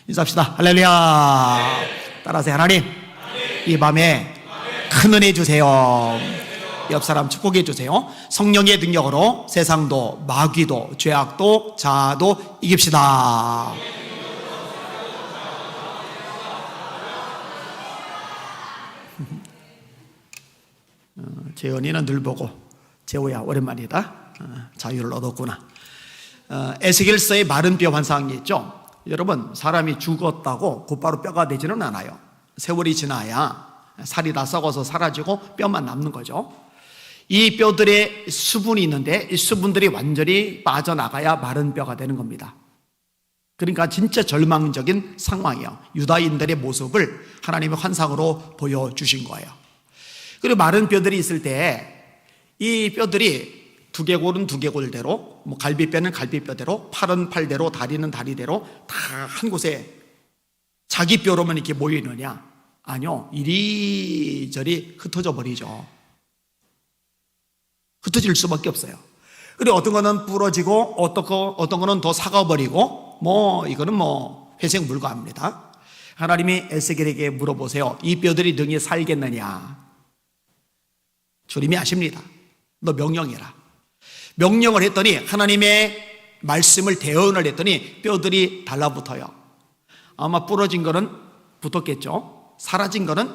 인사합시다. 할렐루야. 따라하세요. 하나님, 이 밤에 큰 은혜 주세요. 옆 사람 축복해 주세요. 성령의 능력으로 세상도 마귀도 죄악도 자아도 이깁시다. 재현이는 늘 보고 재호야 오랜만이다. 자유를 얻었구나. 에스겔서의 마른 뼈 환상이 있죠. 여러분, 사람이 죽었다고 곧바로 뼈가 되지는 않아요. 세월이 지나야 살이 다 썩어서 사라지고 뼈만 남는 거죠. 이 뼈들의 수분이 있는데 이 수분들이 완전히 빠져나가야 마른 뼈가 되는 겁니다. 그러니까 진짜 절망적인 상황이에요. 유다인들의 모습을 하나님의 환상으로 보여주신 거예요. 그리고 마른 뼈들이 있을 때 이 뼈들이 두개골은 두개골대로, 갈비뼈는 갈비뼈대로, 팔은 팔대로, 다리는 다리대로 다 한 곳에 자기 뼈로만 이렇게 모여 있느냐? 아니요, 이리저리 흩어져 버리죠. 흩어질 수밖에 없어요. 그리고 어떤 거는 부러지고 어떤 거는 더 사가버리고 이거는 회색 불가합니다. 하나님이 에스겔에게 물어보세요. 이 뼈들이 능히 살겠느냐? 주님이 아십니다. 너 명령해라. 명령을 했더니 하나님의 말씀을 대언을 했더니 뼈들이 달라붙어요. 아마 부러진 거는 붙었겠죠. 사라진 거는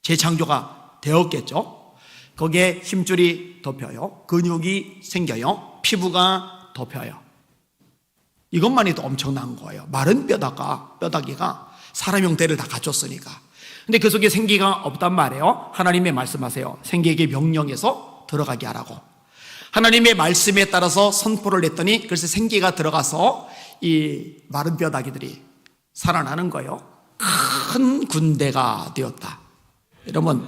재창조가 되었겠죠. 거기에 힘줄이 덮여요. 근육이 생겨요. 피부가 덮여요. 이것만 해도 엄청난 거예요. 마른 뼈다귀가 사람 형태를 다 갖췄으니까. 근데 그 속에 생기가 없단 말이에요. 하나님의 말씀하세요. 생기에게 명령해서 들어가게 하라고. 하나님의 말씀에 따라서 선포를 했더니 그래서 생기가 들어가서 이 마른 뼈다귀들이 살아나는 거예요. 큰 군대가 되었다. 여러분,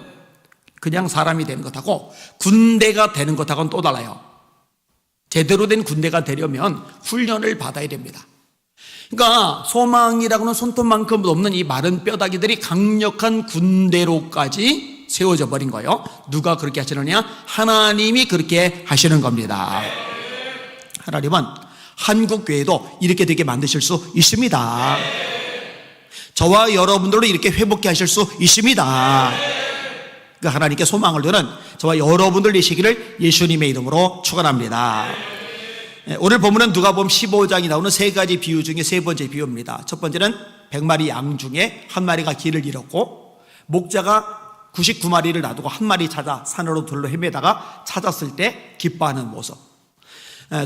그냥 사람이 되는 것하고 군대가 되는 것하고는 또 달라요. 제대로 된 군대가 되려면 훈련을 받아야 됩니다. 그러니까 소망이라고는 손톱만큼 없는 이 마른 뼈다귀들이 강력한 군대로까지 세워져 버린 거예요. 누가 그렇게 하시느냐? 하나님이 그렇게 하시는 겁니다. 하나님은 한국 교회도 이렇게 되게 만드실 수 있습니다. 저와 여러분들도 이렇게 회복케 하실 수 있습니다. 그러니까 하나님께 소망을 두는 저와 여러분들 되시기를 예수님의 이름으로 축원합니다. 오늘 본문은 누가복음 15장이 나오는 세 가지 비유 중에 세 번째 비유입니다. 첫 번째는 100마리 양 중에 한 마리가 길을 잃었고 목자가 99마리를 놔두고 한 마리 찾아 산으로 들러 헤매다가 찾았을 때 기뻐하는 모습.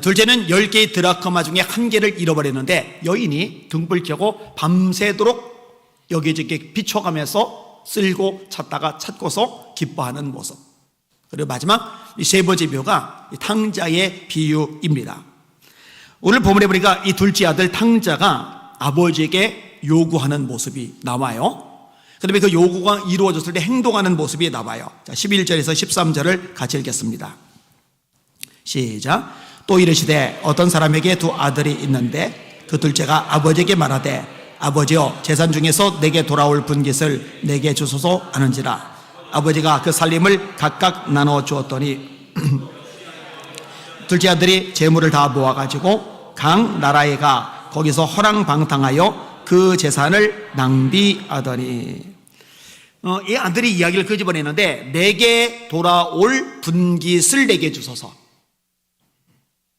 둘째는 10개의 드라크마 중에 한 개를 잃어버렸는데 여인이 등불 켜고 밤새도록 여기저기 비춰가면서 쓸고 찾다가 찾고서 기뻐하는 모습. 그리고 마지막 이 세 번째 비유가 탕자의 비유입니다. 오늘 본문에 보니까 이 둘째 아들 탕자가 아버지에게 요구하는 모습이 나와요. 그 다음에 그 요구가 이루어졌을 때 행동하는 모습이 나와요. 자, 11절에서 13절을 같이 읽겠습니다. 시작. 또 이르시되 어떤 사람에게 두 아들이 있는데 그 둘째가 아버지에게 말하되 아버지여 재산 중에서 내게 돌아올 분깃을 내게 주소서 하는지라. 아버지가 그 살림을 각각 나눠 주었더니 둘째 아들이 재물을 다 모아가지고 각 나라에 가 거기서 허랑방탕하여 그 재산을 낭비하더니. 이 아들이 이야기를 끄집어내는데 내게 돌아올 분깃을 내게 주소서.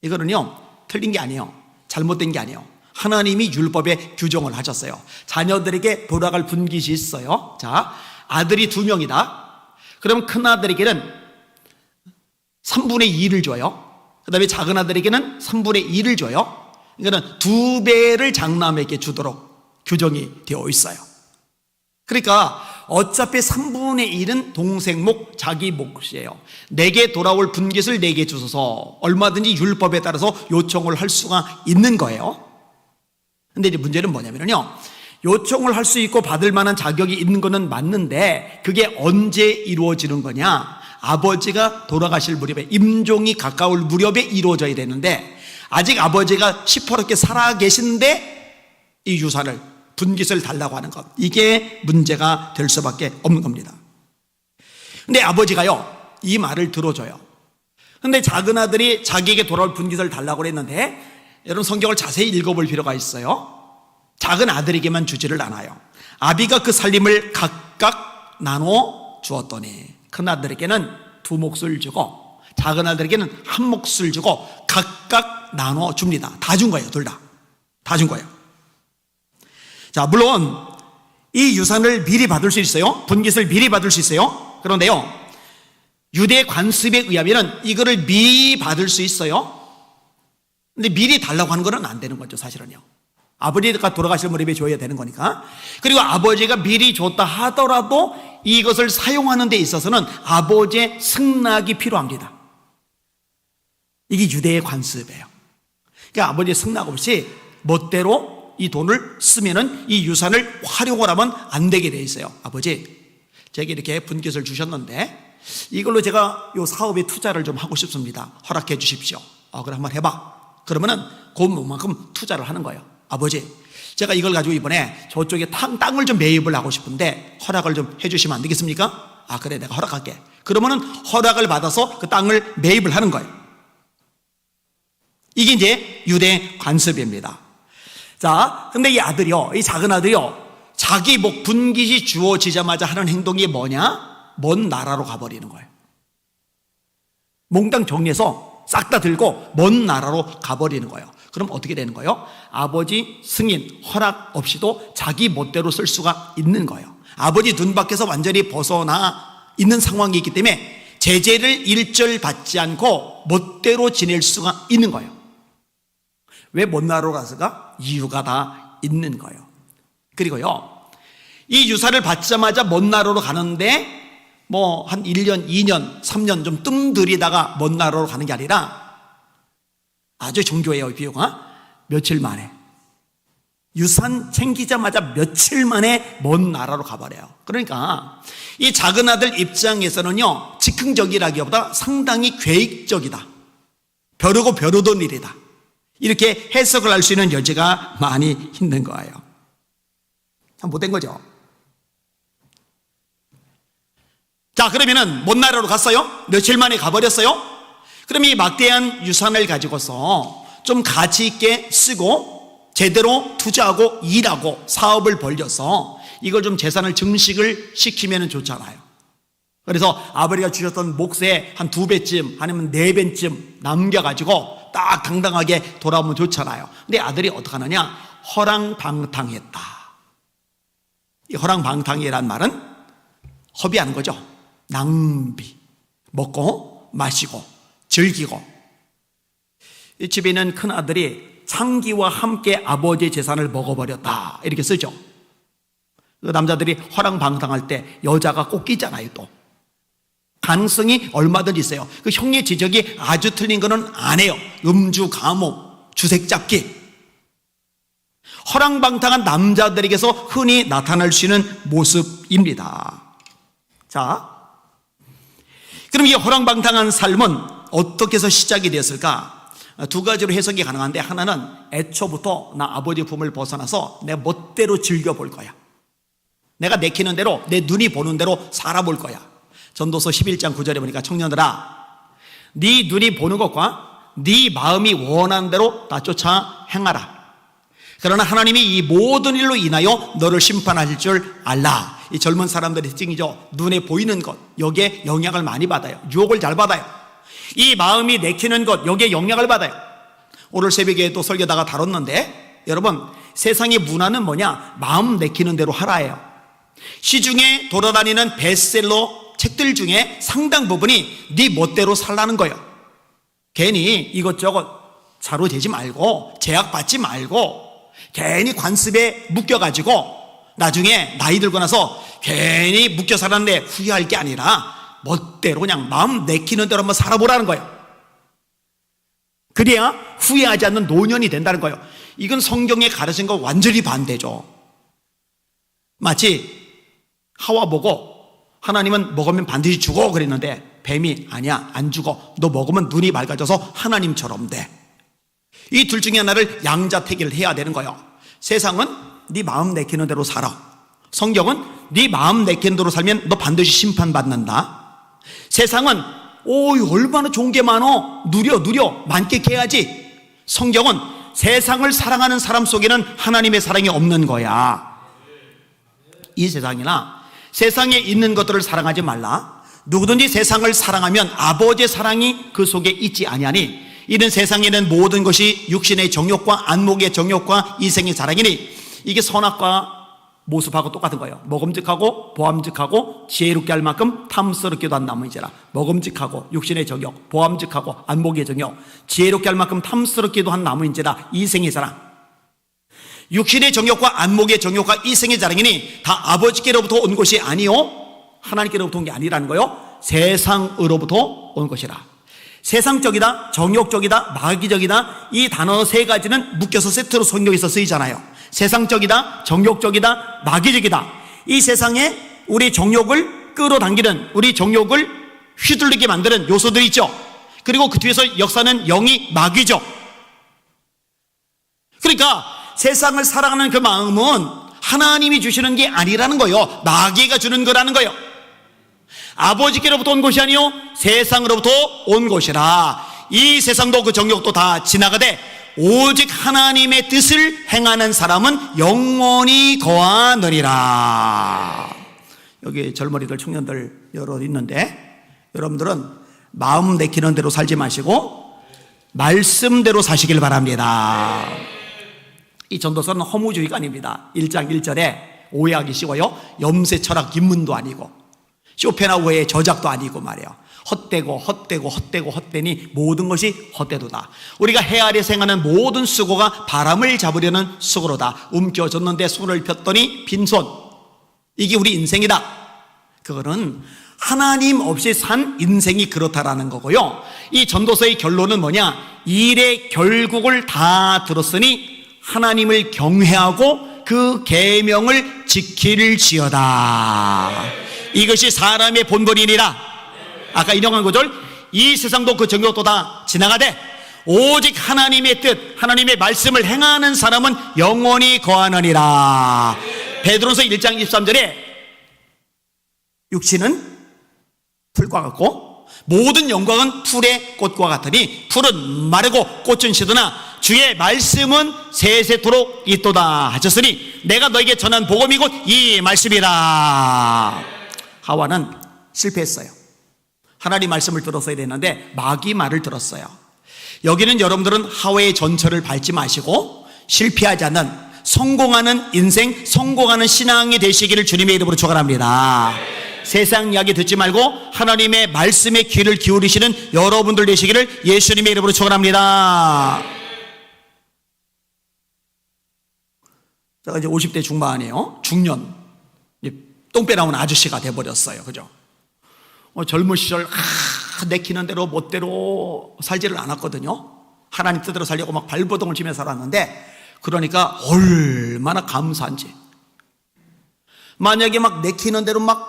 이거는요 틀린 게 아니에요. 잘못된 게 아니에요. 하나님이 율법에 규정을 하셨어요. 자녀들에게 돌아갈 분깃이 있어요. 자, 아들이 2명이다. 그럼 큰 아들에게는 3분의 2를 줘요. 그 다음에 작은 아들에게는 3분의 1을 줘요. 그러니까 2배를 장남에게 주도록 규정이 되어 있어요. 그러니까 어차피 3분의 1은 동생 목, 자기 몫이에요. 내게 돌아올 분깃을 내게 주소서. 얼마든지 율법에 따라서 요청을 할 수가 있는 거예요. 근데 이제 문제는 뭐냐면요, 요청을 할 수 있고 받을 만한 자격이 있는 거는 맞는데 그게 언제 이루어지는 거냐? 아버지가 돌아가실 무렵에, 임종이 가까울 무렵에 이루어져야 되는데 아직 아버지가 시퍼렇게 살아 계신데 이 유산을, 분깃을 달라고 하는 것, 이게 문제가 될 수밖에 없는 겁니다. 근데 아버지가요 이 말을 들어줘요. 근데 작은 아들이 자기에게 돌아올 분깃을 달라고 했는데 여러분 성경을 자세히 읽어볼 필요가 있어요. 작은 아들에게만 주지를 않아요. 아비가 그 살림을 각각 나눠 주었더니 큰 아들에게는 2몫을 주고 작은 아들에게는 1몫을 주고 각각 나눠 줍니다. 다 준 거예요. 둘 다. 다 준 거예요. 자, 물론 이 유산을 미리 받을 수 있어요. 분깃을 미리 받을 수 있어요. 그런데요, 유대 관습에 의하면 이거를 미리 받을 수 있어요. 근데 미리 달라고 하는 건 안 되는 거죠, 사실은요. 아버지가 돌아가실 무렵에 줘야 되는 거니까. 그리고 아버지가 미리 줬다 하더라도 이것을 사용하는 데 있어서는 아버지의 승낙이 필요합니다. 이게 유대의 관습이에요. 그러니까 아버지의 승낙 없이 멋대로 이 돈을 쓰면은 이 유산을 활용을 하면 안 되게 돼 있어요. 아버지, 제게 이렇게 분깃을 주셨는데 이걸로 제가 이 사업에 투자를 좀 하고 싶습니다. 허락해 주십시오. 그래, 한번 해봐. 그러면은 그만큼 투자를 하는 거예요. 아버지, 제가 이걸 가지고 이번에 저쪽에 땅을 좀 매입을 하고 싶은데 허락을 좀 해주시면 안 되겠습니까? 그래, 내가 허락할게. 그러면은 허락을 받아서 그 땅을 매입을 하는 거예요. 이게 이제 유대 관습입니다. 자, 근데 이 아들이요, 이 작은 아들이요, 자기 분깃이 주어지자마자 하는 행동이 뭐냐? 먼 나라로 가버리는 거예요. 몽땅 정리해서 싹 다 들고 먼 나라로 가버리는 거예요. 그럼 어떻게 되는 거예요? 아버지 승인, 허락 없이도 자기 멋대로 쓸 수가 있는 거예요. 아버지 눈 밖에서 완전히 벗어나 있는 상황이 있기 때문에 제재를 일절 받지 않고 멋대로 지낼 수가 있는 거예요. 왜 먼 나라로 갔을까? 이유가 다 있는 거예요. 그리고요, 이 유산을 받자마자 먼 나라로 가는데 한 1년, 2년, 3년 좀 뜸들이다가 먼 나라로 가는 게 아니라 아주 정교해요. 비유가 며칠 만에, 유산 챙기자마자 며칠 만에 먼 나라로 가버려요. 그러니까 이 작은 아들 입장에서는요, 즉흥적이라기보다 상당히 계획적이다, 벼르고 벼르던 일이다, 이렇게 해석을 할 수 있는 여지가 많이 있는 거예요. 참 못된 거죠. 자, 그러면은 먼 나라로 갔어요. 며칠 만에 가버렸어요. 그럼 이 막대한 유산을 가지고서 좀 가치 있게 쓰고 제대로 투자하고 일하고 사업을 벌려서 이걸 좀 재산을 증식을 시키면 좋잖아요. 그래서 아버지가 주셨던 몫의 한 2배쯤 아니면 4배쯤 남겨가지고 딱 당당하게 돌아오면 좋잖아요. 근데 아들이 어떻게 하느냐? 허랑방탕했다. 이 허랑방탕이란 말은 허비하는 거죠. 낭비, 먹고 마시고 즐기고. 이 집에 있는 큰 아들이 창기와 함께 아버지의 재산을 먹어버렸다, 이렇게 쓰죠. 그 남자들이 허랑방탕할 때 여자가 꼭 끼잖아요. 또 가능성이 얼마든지 있어요. 그 형의 지적이 아주 틀린 거는 안 해요. 음주, 감옥, 주색 잡기. 허랑방탕한 남자들에게서 흔히 나타날 수 있는 모습입니다. 자, 그럼 이 허랑방탕한 삶은 어떻게 해서 시작이 되었을까? 2가지로 해석이 가능한데, 하나는 애초부터 나 아버지 품을 벗어나서 내 멋대로 즐겨볼 거야. 내가 내키는 대로, 내 눈이 보는 대로 살아볼 거야. 전도서 11장 9절에 보니까, 청년들아, 네 눈이 보는 것과 네 마음이 원하는 대로 다 쫓아 행하라. 그러나 하나님이 이 모든 일로 인하여 너를 심판하실 줄 알라. 이 젊은 사람들의 특징이죠. 눈에 보이는 것, 여기에 영향을 많이 받아요. 유혹을 잘 받아요. 이 마음이 내키는 것, 여기에 영향을 받아요. 오늘 새벽에 또 설교다가 다뤘는데, 여러분, 세상의 문화는 뭐냐? 마음 내키는 대로 하라예요. 시중에 돌아다니는 베스트셀러 책들 중에 상당 부분이 네 멋대로 살라는 거예요. 괜히 이것저것 자로재지 말고, 제약받지 말고, 괜히 관습에 묶여가지고 나중에 나이 들고 나서 괜히 묶여 살았는데 후회할 게 아니라 멋대로 그냥 마음 내키는 대로 한번 살아보라는 거예요. 그래야 후회하지 않는 노년이 된다는 거예요. 이건 성경에 가르친 거 완전히 반대죠. 마치 하와 보고 하나님은 먹으면 반드시 죽어 그랬는데 뱀이 아니야, 안 죽어, 너 먹으면 눈이 맑아져서 하나님처럼 돼. 이 둘 중에 하나를 양자택일을 해야 되는 거예요. 세상은 네 마음 내키는 대로 살아. 성경은 네 마음 내키는 대로 살면 너 반드시 심판받는다. 세상은 얼마나 좋은 게 많어, 누려 만끽해야지. 성경은 세상을 사랑하는 사람 속에는 하나님의 사랑이 없는 거야. 이 세상이나 세상에 있는 것들을 사랑하지 말라. 누구든지 세상을 사랑하면 아버지의 사랑이 그 속에 있지 아니하니 이는 세상에는 모든 것이 육신의 정욕과 안목의 정욕과 이생의 자랑이니 이게 선악과 모습하고 똑같은 거예요. 먹음직하고 보암직하고 지혜롭게 할 만큼 탐스럽기도 한 나무인지라. 먹음직하고 육신의 정욕, 보암직하고 안목의 정욕, 지혜롭게 할 만큼 탐스럽기도 한 나무인지라. 이생의 자랑. 육신의 정욕과 안목의 정욕과 이생의 자랑이니 다 아버지께로부터 온 것이 아니요 하나님께로부터 온 게 아니라는 거요. 세상으로부터 온 것이라. 세상적이다, 정욕적이다, 마귀적이다, 이 단어 세 가지는 묶여서 세트로 성경에서 쓰이잖아요. 세상적이다, 정욕적이다, 마귀적이다. 이 세상에 우리 정욕을 끌어당기는, 우리 정욕을 휘둘리게 만드는 요소들이 있죠. 그리고 그 뒤에서 역사는 영이 마귀죠. 그러니까 세상을 사랑하는 그 마음은 하나님이 주시는 게 아니라는 거예요. 마귀가 주는 거라는 거예요. 아버지께로부터 온 것이 아니요 세상으로부터 온 것이라. 이 세상도 그 정욕도 다 지나가되 오직 하나님의 뜻을 행하는 사람은 영원히 거하느니라. 여기 젊은이들, 청년들 여러 있는데 여러분들은 마음 내키는 대로 살지 마시고 말씀대로 사시길 바랍니다. 이 전도서는 허무주의가 아닙니다. 1장 1절에 오해하기 쉬워요. 염세 철학 입문도 아니고 쇼펜하우어의 저작도 아니고 말이에요. 헛되니 모든 것이 헛되도다. 우리가 해 아래 생하는 모든 수고가 바람을 잡으려는 수고로다. 움켜졌는데 손을 폈더니 빈손. 이게 우리 인생이다. 그거는 하나님 없이 산 인생이 그렇다라는 거고요. 이 전도서의 결론은 뭐냐? 일의 결국을 다 들었으니 하나님을 경외하고 그 계명을 지킬지어다. 이것이 사람의 본분이니라. 아까 인용한 구절, 이 세상도 그 정욕도 다 지나가되 오직 하나님의 뜻, 하나님의 말씀을 행하는 사람은 영원히 거하느니라. 베드로서 1장 23절에 육신은 풀과 같고 모든 영광은 풀의 꽃과 같으니 풀은 마르고 꽃은 시드나 주의 말씀은 세세토록 있도다 하셨으니 내가 너에게 전한 복음이 곧 이 말씀이라. 하와는 실패했어요. 하나님 말씀을 들었어야 되는데 마귀 말을 들었어요. 여기는 여러분들은 하와의 전철을 밟지 마시고 실패하지 않는 성공하는 인생, 성공하는 신앙이 되시기를 주님의 이름으로 축원합니다. 세상 이야기 듣지 말고 하나님의 말씀에 귀를 기울이시는 여러분들 되시기를 예수님의 이름으로 축원합니다. 제가 이제 50대 중반이에요. 중년, 똥배 나온 아저씨가 돼버렸어요. 그죠? 젊은 시절 내키는 대로 멋대로 살지를 않았거든요. 하나님 뜻대로 살려고 막 발버둥을 치며 살았는데 그러니까 얼마나 감사한지. 만약에 막 내키는 대로 막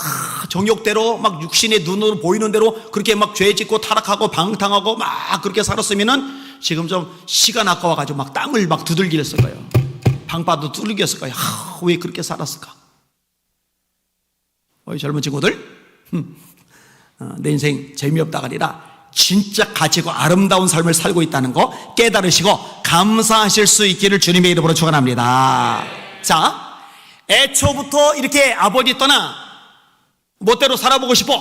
정욕대로 막 육신의 눈으로 보이는 대로 그렇게 막 죄 짓고 타락하고 방탕하고 막 그렇게 살았으면은 지금 좀 시간 아까워가지고 막 땀을 막 두들겼을 거예요. 방바도 두들겼을 거예요. 왜 그렇게 살았을까? 젊은 친구들, 내 인생 재미없다가 아니라 진짜 가치고 아름다운 삶을 살고 있다는 거 깨달으시고 감사하실 수 있기를 주님의 이름으로 축원합니다. 자, 애초부터 이렇게 아버지 떠나 멋대로 살아보고 싶어,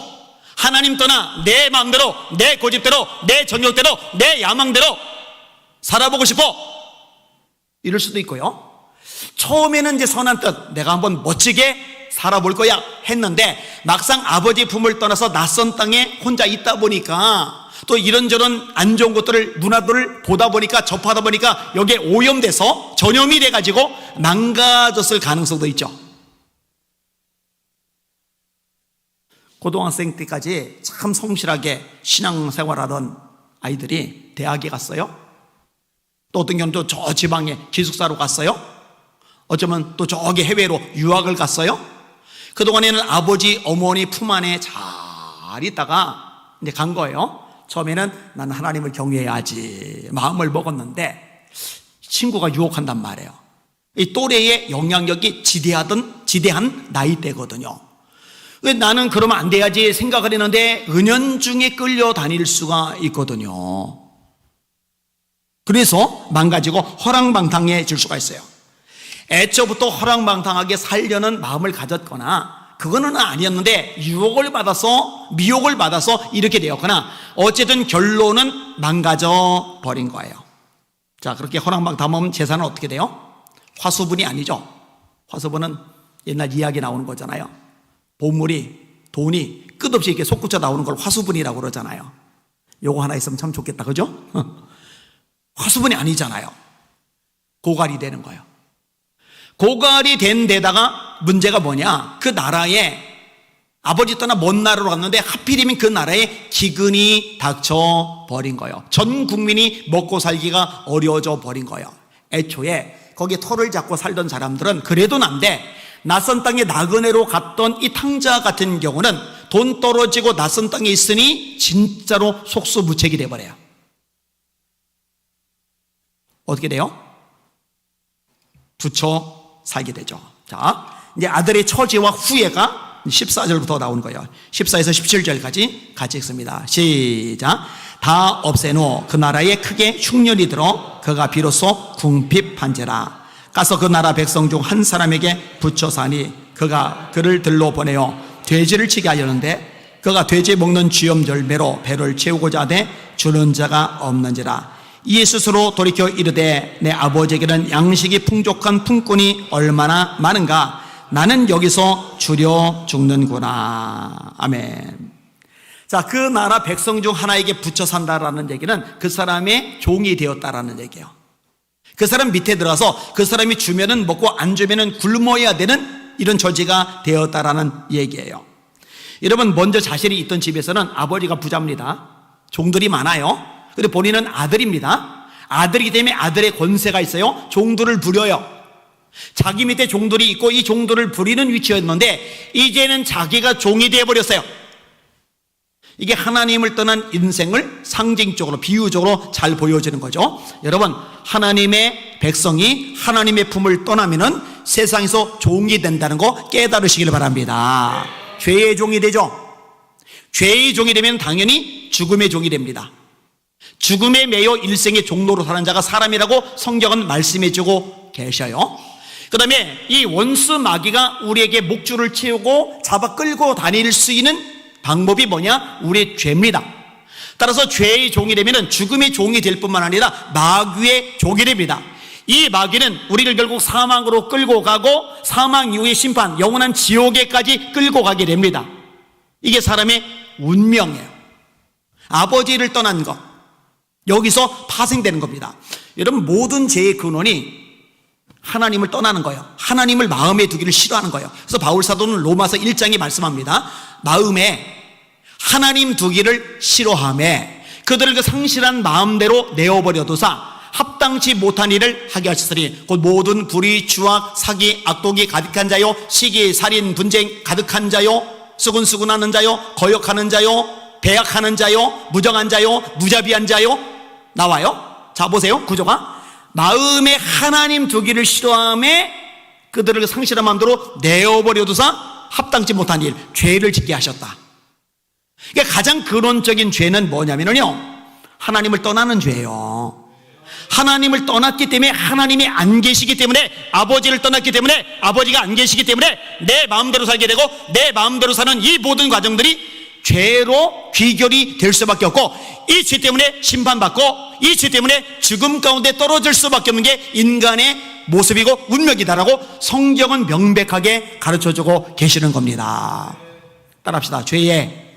하나님 떠나 내 마음대로, 내 고집대로, 내 정욕대로, 내 야망대로 살아보고 싶어, 이럴 수도 있고요. 처음에는 이제 선한 뜻, 내가 한번 멋지게 살아볼 거야 했는데 막상 아버지 품을 떠나서 낯선 땅에 혼자 있다 보니까 또 이런저런 안 좋은 것들을, 문화들을 보다 보니까, 접하다 보니까 여기에 오염돼서 전염이 돼가지고 망가졌을 가능성도 있죠. 고등학생 때까지 참 성실하게 신앙생활하던 아이들이 대학에 갔어요. 또 어떤 경우는 또 저 지방에 기숙사로 갔어요. 어쩌면 또 저기 해외로 유학을 갔어요. 그동안에는 아버지, 어머니 품 안에 잘 있다가 이제 간 거예요. 처음에는 나는 하나님을 경외해야지 마음을 먹었는데 친구가 유혹한단 말이에요. 이 또래의 영향력이 지대한 나이대거든요. 왜 나는 그러면 안 돼야지 생각을 했는데 은연중에 끌려다닐 수가 있거든요. 그래서 망가지고 허랑방탕해질 수가 있어요. 애초부터 허랑방탕하게 살려는 마음을 가졌거나 그거는 아니었는데 유혹을 받아서 미혹을 받아서 이렇게 되었거나 어쨌든 결론은 망가져 버린 거예요. 자, 그렇게 허랑방탕하면 재산은 어떻게 돼요? 화수분이 아니죠. 화수분은 옛날 이야기 나오는 거잖아요. 보물이, 돈이 끝없이 이렇게 솟구쳐 나오는 걸 화수분이라고 그러잖아요. 요거 하나 있으면 참 좋겠다, 그죠? 화수분이 아니잖아요. 고갈이 되는 거예요. 고갈이 된 데다가 문제가 뭐냐? 그 나라에 아버지 떠나 먼 나라로 갔는데 하필이면 그 나라에 기근이 닥쳐 버린 거예요. 전 국민이 먹고 살기가 어려워져 버린 거예요. 애초에 거기 터를 잡고 살던 사람들은 그래도 난데 낯선 땅에 나그네로 갔던 이 탕자 같은 경우는 돈 떨어지고 낯선 땅에 있으니 진짜로 속수무책이 돼버려요. 어떻게 돼요? 붙여 살게 되죠. 자, 이제 아들의 처지와 후회가 14절부터 나오는 거예요. 14에서 17절까지 같이 읽습니다. 시작. 다 없앤 후 그 나라에 크게 흉년이 들어 그가 비로소 궁핍한지라. 가서 그 나라 백성 중 한 사람에게 붙여 사니 그가 그를 들러 보내어 돼지를 치게 하려는데 그가 돼지 먹는 쥐염 열매로 배를 채우고자 하되 주는 자가 없는지라. 이에 스스로 돌이켜 이르되 내 아버지에게는 양식이 풍족한 품꾼이 얼마나 많은가. 나는 여기서 주려 죽는구나. 아멘. 자, 그 나라 백성 중 하나에게 붙여 산다라는 얘기는 그 사람의 종이 되었다라는 얘기예요. 그 사람 밑에 들어가서 그 사람이 주면은 먹고 안 주면은 굶어야 되는 이런 처지가 되었다라는 얘기예요. 여러분, 먼저 자신이 있던 집에서는 아버지가 부자입니다. 종들이 많아요. 근데 본인은 아들입니다. 아들이기 때문에 아들의 권세가 있어요. 종들을 부려요. 자기 밑에 종들이 있고 이 종들을 부리는 위치였는데 이제는 자기가 종이 되어버렸어요. 이게 하나님을 떠난 인생을 상징적으로 비유적으로 잘 보여주는 거죠. 여러분, 하나님의 백성이 하나님의 품을 떠나면은 세상에서 종이 된다는 거 깨달으시길 바랍니다. 죄의 종이 되죠. 죄의 종이 되면 당연히 죽음의 종이 됩니다. 죽음에 매여 일생의 종로로 사는 자가 사람이라고 성경은 말씀해주고 계셔요. 그 다음에 이 원수 마귀가 우리에게 목줄을 채우고 잡아 끌고 다닐 수 있는 방법이 뭐냐? 우리의 죄입니다. 따라서 죄의 종이 되면 죽음의 종이 될 뿐만 아니라 마귀의 종이 됩니다. 이 마귀는 우리를 결국 사망으로 끌고 가고 사망 이후의 심판, 영원한 지옥에까지 끌고 가게 됩니다. 이게 사람의 운명이에요. 아버지를 떠난 것, 여기서 파생되는 겁니다. 여러분, 모든 죄의 근원이 하나님을 떠나는 거예요. 하나님을 마음에 두기를 싫어하는 거예요. 그래서 바울 사도는 로마서 1장에 말씀합니다. 마음에 하나님 두기를 싫어하며 그들을 그 상실한 마음대로 내어버려두사 합당치 못한 일을 하게 하시으니 곧 모든 불의, 추악, 사기, 악독이 가득한 자요, 시기, 살인, 분쟁 가득한 자요, 수근수근하는 자요, 거역하는 자요, 배약하는 자요, 무정한 자요, 무자비한 자요. 나와요. 자, 보세요. 구조가 마음에 하나님 두기를 싫어하며 그들을 상실한 마음대로 내어버려두사 합당치 못한 일, 죄를 짓게 하셨다. 그러니까 가장 근원적인 죄는 뭐냐면요, 하나님을 떠나는 죄예요. 하나님을 떠났기 때문에 하나님이 안 계시기 때문에, 아버지를 떠났기 때문에 아버지가 안 계시기 때문에 내 마음대로 살게 되고 내 마음대로 사는 이 모든 과정들이 죄로 귀결이 될 수밖에 없고, 이 죄 때문에 심판받고 이 죄 때문에 죽음 가운데 떨어질 수밖에 없는 게 인간의 모습이고 운명이다라고 성경은 명백하게 가르쳐주고 계시는 겁니다. 따라합시다. 죄의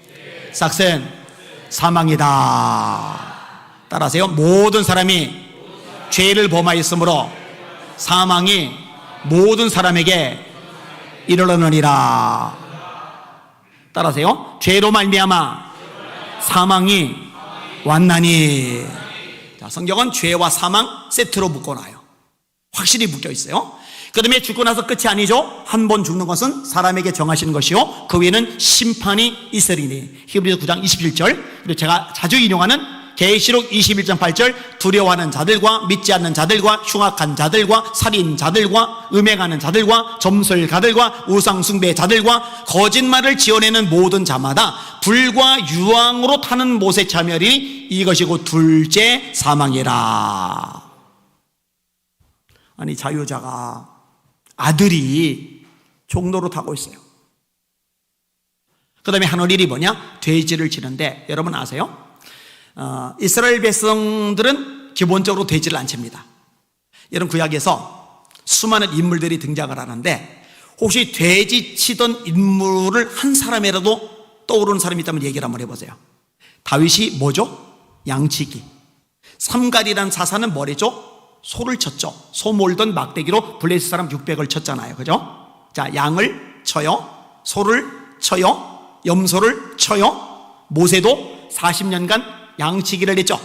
삭은 사망이다. 따라하세요. 모든 사람이 죄를 범하였으므로 사망이 모든 사람에게 이르렀느니라. 따라하세요. 죄로 말미암아 사망이 왔나니. 자, 성경은 죄와 사망 세트로 묶어놔요. 확실히 묶여 있어요. 그 다음에 죽고 나서 끝이 아니죠. 한 번 죽는 것은 사람에게 정하시는 것이요, 그 위에는 심판이 있으리니. 히브리서 9장 27절. 그리고 제가 자주 인용하는 계시록 21장 8절 두려워하는 자들과 믿지 않는 자들과 흉악한 자들과 살인자들과 음행하는 자들과 점술가들과 우상숭배 자들과 거짓말을 지어내는 모든 자마다 불과 유황으로 타는 못에 참여하리니 이것이고 둘째 사망이라. 아니, 자유자가 아들이 종로로 타고 있어요. 그 다음에 하는 일이 뭐냐? 돼지를 치는데, 여러분 아세요? 이스라엘 백성들은 기본적으로 돼지를 안 칩니다. 여러분 구약에서 수많은 인물들이 등장을 하는데, 혹시 돼지 치던 인물을 한 사람이라도 떠오르는 사람이 있다면 얘기를 한번 해보세요. 다윗이 뭐죠? 양치기. 삼갈이란 사사는 뭐랬죠? 소를 쳤죠. 소 몰던 막대기로 블레셋 사람 600을 쳤잖아요. 그죠? 자, 양을 쳐요, 소를 쳐요, 염소를 쳐요. 모세도 40년간 양치기를 했죠.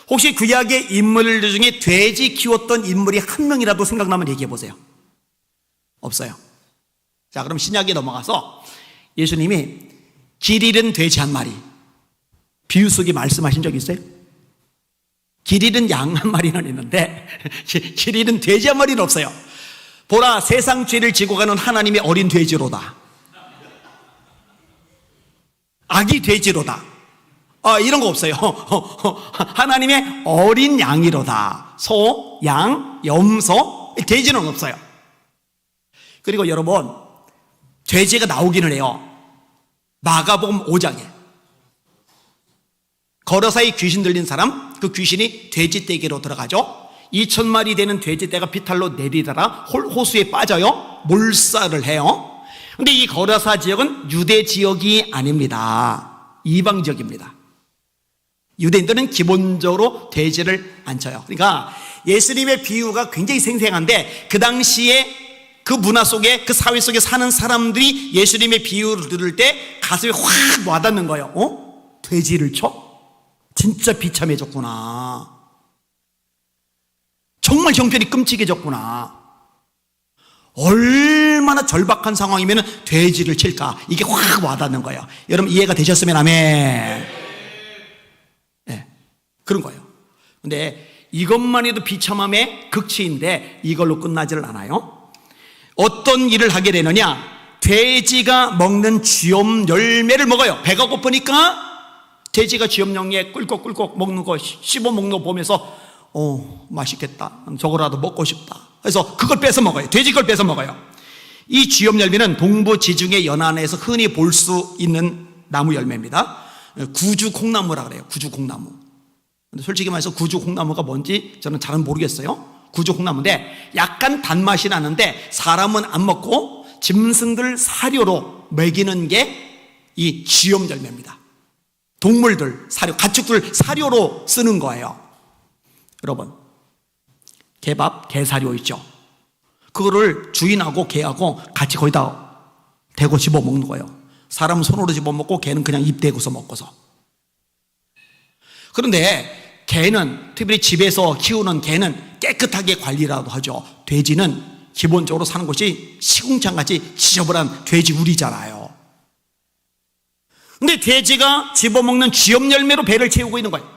혹시 구약의 인물들 중에 돼지 키웠던 인물이 한 명이라도 생각나면 얘기해 보세요. 없어요. 자, 그럼 신약에 넘어가서 예수님이 길 잃은 돼지 한 마리, 비유 속에 말씀하신 적 있어요? 길 잃은 양 한 마리는 있는데 길 잃은 돼지 한 마리는 없어요. 보라, 세상 죄를 지고 가는 하나님의 어린 돼지로다. 아기 돼지로다. 이런 거 없어요. 하나님의 어린 양이로다. 소, 양, 염소, 돼지는 없어요. 그리고 여러분, 돼지가 나오기는 해요. 마가복음 5장에 거러사에 귀신 들린 사람, 그 귀신이 돼지 떼기로 들어가죠. 2,000마리 되는 돼지 떼가 비탈로 내리다가 호수에 빠져요. 몰살을 해요. 근데 이 거라사 지역은 유대 지역이 아닙니다. 이방 지역입니다. 유대인들은 기본적으로 돼지를 안 쳐요. 그러니까 예수님의 비유가 굉장히 생생한데, 그 당시에 그 문화 속에, 그 사회 속에 사는 사람들이 예수님의 비유를 들을 때 가슴에 확 와닿는 거예요. 돼지를 쳐? 진짜 비참해졌구나. 정말 형편이 끔찍해졌구나. 얼마나 절박한 상황이면 돼지를 칠까? 이게 확 와닿는 거예요. 여러분 이해가 되셨으면 아멘. 네, 그런 거예요. 근데 이것만 해도 비참함의 극치인데 이걸로 끝나지를 않아요. 어떤 일을 하게 되느냐? 돼지가 먹는 쥐엄 열매를 먹어요. 배가 고프니까 돼지가 쥐엄 열매 꿀꺽꿀꺽 먹는 거, 씹어 먹는 거 보면서 맛있겠다, 저거라도 먹고 싶다. 그래서 그걸 뺏어 먹어요. 돼지 걸 뺏어 먹어요. 이 쥐엄 열매는 동부 지중해 연안에서 흔히 볼 수 있는 나무 열매입니다. 구주 콩나무라 그래요. 구주 콩나무. 근데 솔직히 말해서 구주 콩나무가 뭔지 저는 잘은 모르겠어요. 구주 콩나무인데 약간 단맛이 나는데 사람은 안 먹고 짐승들 사료로 먹이는 게 이 쥐엄 열매입니다. 동물들 사료, 가축들 사료로 쓰는 거예요. 여러분, 개밥, 개사료 있죠? 그거를 주인하고 개하고 같이 거기다 대고 집어 먹는 거예요. 사람은 손으로 집어 먹고 개는 그냥 입 대고서 먹고서. 그런데 개는, 특별히 집에서 키우는 개는 깨끗하게 관리라도 하죠. 돼지는 기본적으로 사는 곳이 시궁창같이 지저분한 돼지 우리잖아요. 근데 돼지가 집어먹는 쥐엄 열매로 배를 채우고 있는 거예요.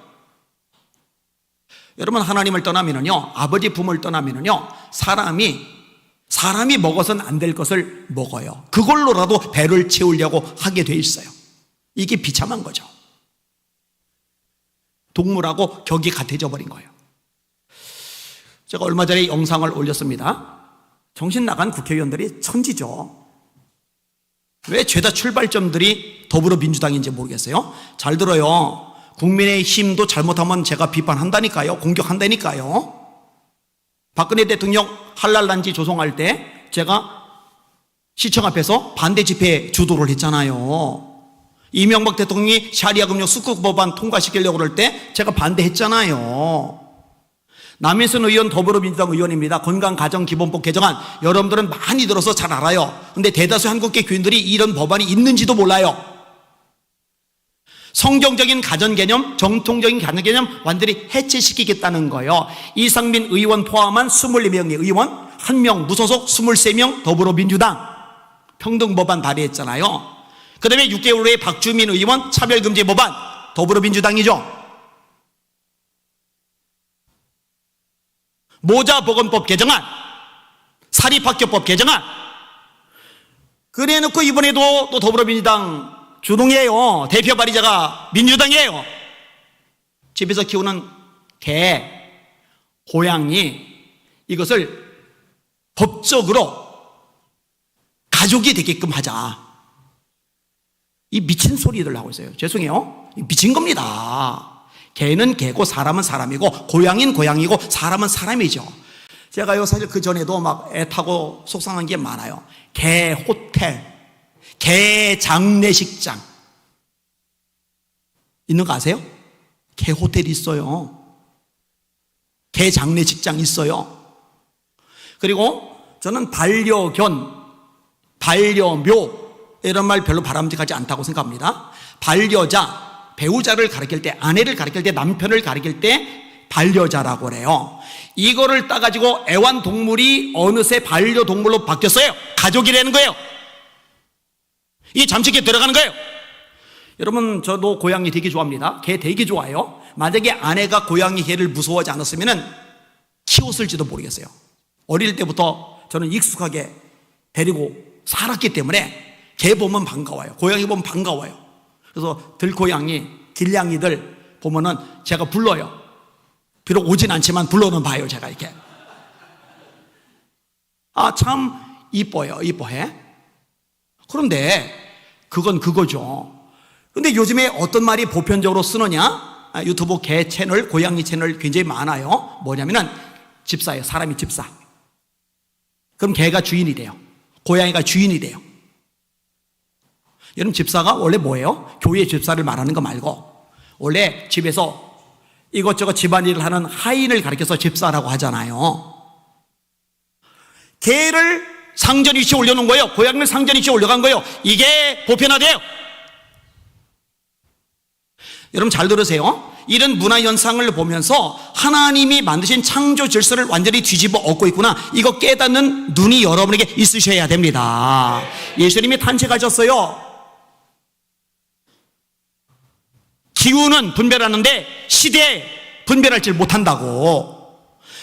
여러분, 하나님을 떠나면은요, 아버지 품을 떠나면은요, 사람이 먹어서는 안 될 것을 먹어요. 그걸로라도 배를 채우려고 하게 돼 있어요. 이게 비참한 거죠. 동물하고 격이 같아져 버린 거예요. 제가 얼마 전에 영상을 올렸습니다. 정신 나간 국회의원들이 천지죠. 왜 죄다 출발점들이 더불어민주당인지 모르겠어요. 잘 들어요. 국민의힘도 잘못하면 제가 비판한다니까요. 공격한다니까요. 박근혜 대통령 한랄단지 조성할 때 제가 시청 앞에서 반대 집회 주도를 했잖아요. 이명박 대통령이 샤리아 금융 숙국 법안 통과시키려고 그럴 때 제가 반대했잖아요. 남인순 의원 더불어민주당 의원입니다. 건강가정기본법 개정안 여러분들은 많이 들어서 잘 알아요. 근데 대다수 한국계 교인들이 이런 법안이 있는지도 몰라요. 성경적인 가정개념, 정통적인 가정개념 완전히 해체시키겠다는 거예요. 이상민 의원 포함한 24명의 의원, 1명 무소속 23명 더불어민주당 평등법안 발의했잖아요. 그 다음에 6개월 후에 박주민 의원 차별금지 법안 더불어민주당이죠. 모자보건법 개정안, 사립학교법 개정안, 그래놓고 이번에도 또 더불어민주당 주동이에요. 대표 발의자가 민주당이에요. 집에서 키우는 개, 고양이, 이것을 법적으로 가족이 되게끔 하자. 이 미친 소리들 하고 있어요. 죄송해요. 미친 겁니다. 개는 개고 사람은 사람이고 고양이는 고양이고 사람은 사람이죠. 제가요 사실 그 전에도 막 애타고 속상한 게 많아요. 개 호텔, 개 장례식장 있는 거 아세요? 개 호텔 있어요. 개 장례식장 있어요. 그리고 저는 반려견, 반려묘 이런 말 별로 바람직하지 않다고 생각합니다. 반려자, 배우자를 가리킬 때, 아내를 가리킬 때, 남편을 가리킬 때 반려자라고 그래요. 이거를 따가지고 애완동물이 어느새 반려동물로 바뀌었어요. 가족이라는 거예요. 이게 잠식기에 들어가는 거예요. 여러분, 저도 고양이 되게 좋아합니다. 개 되게 좋아해요. 만약에 아내가 고양이 개를 무서워하지 않았으면 키웠을지도 모르겠어요. 어릴 때부터 저는 익숙하게 데리고 살았기 때문에 개 보면 반가워요. 고양이 보면 반가워요. 그래서 들고양이, 길냥이들 보면은 제가 불러요. 비록 오진 않지만 불러는 봐요, 제가 이렇게. 아, 참 이뻐요, 이뻐해. 그런데 그건 그거죠. 근데 요즘에 어떤 말이 보편적으로 쓰느냐? 유튜브 개 채널, 고양이 채널 굉장히 많아요. 뭐냐면은 집사예요. 사람이 집사. 그럼 개가 주인이 돼요. 고양이가 주인이 돼요. 여러분, 집사가 원래 뭐예요? 교회 집사를 말하는 거 말고 원래 집에서 이것저것 집안일을 하는 하인을 가리켜서 집사라고 하잖아요. 개를 상전 위치에 올려놓은 거예요. 고양이를 상전 위치에 올려간 거예요. 이게 보편화돼요. 여러분 잘 들으세요. 이런 문화 현상을 보면서 하나님이 만드신 창조 질서를 완전히 뒤집어 엎고 있구나, 이거 깨닫는 눈이 여러분에게 있으셔야 됩니다. 예수님이 탄생하셨어요. 기후는 분별하는데 시대에 분별할 줄 못한다고.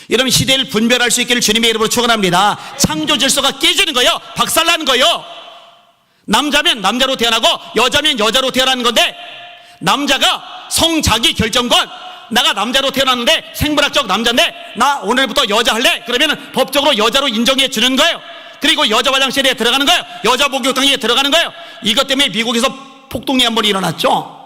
여러분, 시대를 분별할 수 있기를 주님의 이름으로 축원합니다. 창조 질서가 깨지는 거예요. 박살나는 거예요. 남자면 남자로 태어나고 여자면 여자로 태어나는 건데, 남자가 성자기 결정권, 내가 남자로 태어났는데 생물학적 남자인데 나 오늘부터 여자 할래? 그러면 법적으로 여자로 인정해 주는 거예요. 그리고 여자 화장실에 들어가는 거예요. 여자 목욕탕에 들어가는 거예요. 이것 때문에 미국에서 폭동이 한 번 일어났죠.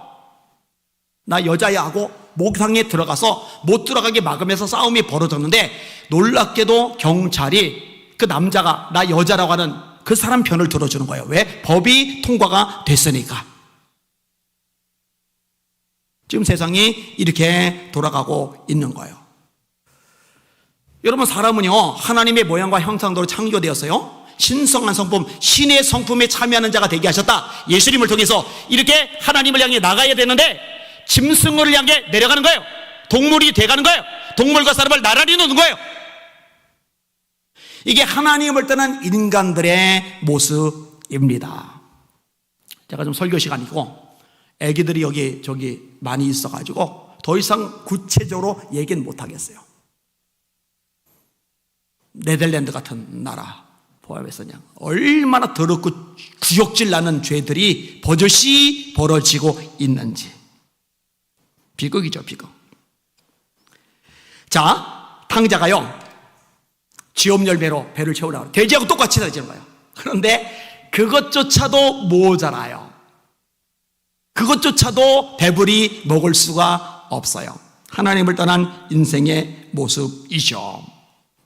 나 여자야 하고 목욕탕에 들어가서 못 들어가게 막으면서 싸움이 벌어졌는데, 놀랍게도 경찰이 그 남자가 나 여자라고 하는 그 사람 편을 들어주는 거예요. 왜? 법이 통과가 됐으니까. 지금 세상이 이렇게 돌아가고 있는 거예요. 여러분, 사람은요 하나님의 모양과 형상대로 창조되었어요. 신성한 성품, 신의 성품에 참여하는 자가 되게 하셨다. 예수님을 통해서 이렇게 하나님을 향해 나가야 되는데 짐승을 향해 내려가는 거예요. 동물이 돼가는 거예요. 동물과 사람을 나란히 놓는 거예요. 이게 하나님을 떠난 인간들의 모습입니다. 제가 좀 설교 시간이고 애기들이 여기 저기 많이 있어가지고 더 이상 구체적으로 얘기는 못하겠어요. 네덜란드 같은 나라 포함해서 그냥 얼마나 더럽고 구역질 나는 죄들이 버젓이 벌어지고 있는지. 비극이죠, 비극. 자, 탕자가요 지옥 열매로 배를 채우라고 돼지하고 똑같이 다지는 거예요. 그런데 그것조차도 모자라요. 그것조차도 배불리 먹을 수가 없어요. 하나님을 떠난 인생의 모습이죠.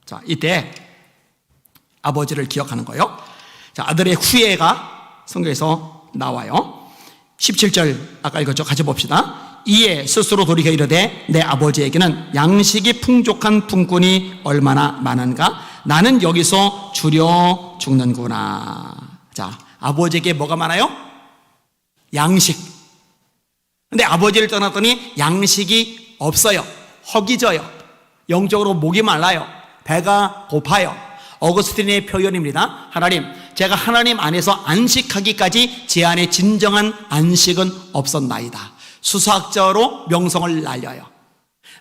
자, 이때 아버지를 기억하는 거예요. 자, 아들의 후회가 성경에서 나와요. 17절 아까 읽었죠? 같이 봅시다. 이에 스스로 돌이켜 이르되 내 아버지에게는 양식이 풍족한 품꾼이 얼마나 많은가? 나는 여기서 줄여 죽는구나. 자, 아버지에게 뭐가 많아요? 양식. 근데 아버지를 떠났더니 양식이 없어요. 허기져요. 영적으로 목이 말라요. 배가 고파요. 어거스틴의 표현입니다. 하나님, 제가 하나님 안에서 안식하기까지 제 안에 진정한 안식은 없었나이다. 수사학자로 명성을 날려요.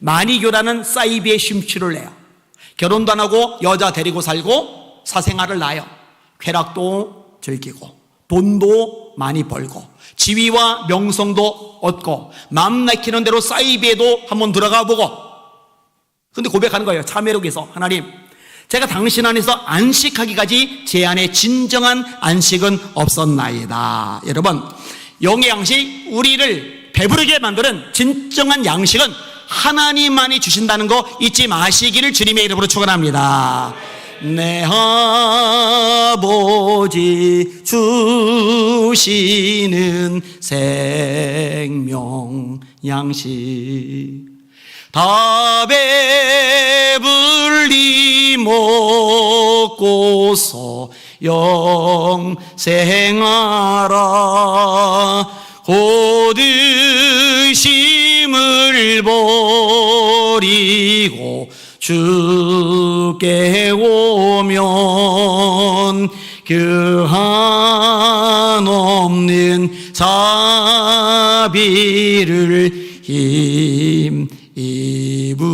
마니교라는 사이비의 쉼취를 내요. 결혼도 안 하고 여자 데리고 살고 사생활을 낳아요. 쾌락도 즐기고 돈도 많이 벌고 지위와 명성도 얻고 마음 내키는 대로 사이비에도 한번 들어가 보고, 근데 고백하는 거예요. 참회록에서, 하나님, 제가 당신 안에서 안식하기까지 제 안에 진정한 안식은 없었나이다. 여러분, 영의 양식, 우리를 배부르게 만드는 진정한 양식은 하나님만이 주신다는 거 잊지 마시기를 주님의 이름으로 축원합니다. 내 아버지 주시는 생명 양식 다 배불리 먹고서 영생하라. 고드심을 버리고 주께 오면 그 한없는 자비를 힘입으리.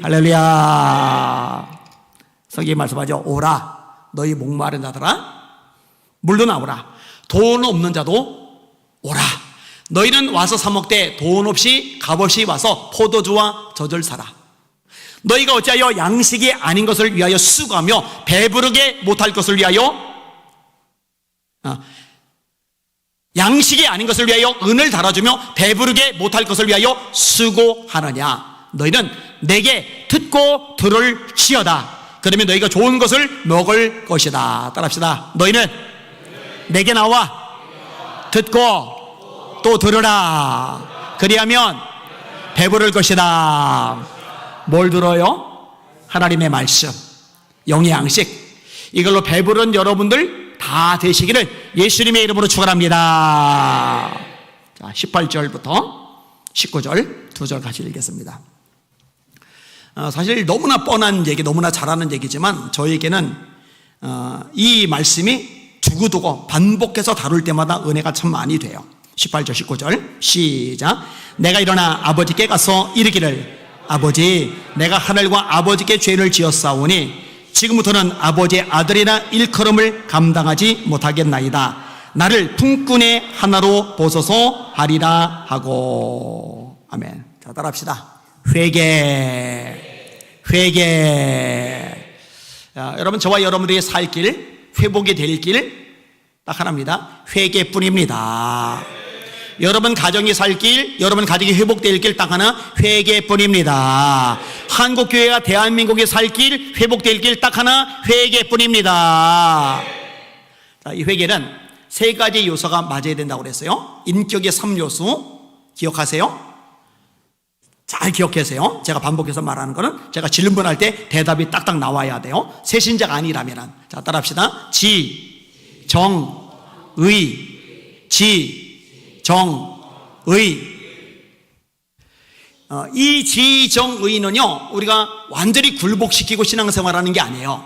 할렐루야. 성경이 말씀하죠. 오라 너희 목마른 자들아 물로 나오라. 돈 없는 자도 오라. 너희는 와서 사 먹되 돈 없이 값없이 와서 포도주와 젖을 사라. 너희가 어찌하여 양식이 아닌 것을 위하여 수고하며 배부르게 못할 것을 위하여 양식이 아닌 것을 위하여 은을 달아주며 배부르게 못할 것을 위하여 수고하느냐. 너희는 내게 듣고 들을지어다. 그러면 너희가 좋은 것을 먹을 것이다. 따라합시다. 너희는 내게 나와 듣고 또 들으라. 그리하면 배부를 것이다. 뭘 들어요? 하나님의 말씀, 영의 양식. 이걸로 배부른 여러분들 다 되시기를 예수님의 이름으로 축원합니다. 자, 18절부터 19절 2절 같이 읽겠습니다. 사실 너무나 뻔한 얘기, 너무나 잘하는 얘기지만 저에게는 이 말씀이 두고두고 반복해서 다룰 때마다 은혜가 참 많이 돼요. 18절 19절 시작. 내가 일어나 아버지께 가서 이르기를 아버지, 내가 하늘과 아버지께 죄를 지었사오니 지금부터는 아버지의 아들이나 일컬음을 감당하지 못하겠나이다. 나를 품꾼의 하나로 보소서 하리라 하고. 아멘. 자, 따라합시다. 회개. 자, 여러분, 저와 여러분들의 살 길, 회복이 될 길 딱 하나입니다. 회개뿐입니다. 여러분 가정이 살 길, 여러분 가정이 회복될 길 딱 하나, 회개뿐입니다. 한국교회가 대한민국이 살 길, 회복될 길 딱 하나, 회개뿐입니다. 자, 이 회개는 세 가지 요소가 맞아야 된다고 그랬어요. 인격의 3요소 기억하세요? 잘 기억하세요. 제가 반복해서 말하는 거는 제가 질문할 때 대답이 딱딱 나와야 돼요. 새신자가 아니라면. 자, 따라합시다. 지정의. 이 지정의는요, 우리가 완전히 굴복시키고 신앙생활하는 게 아니에요.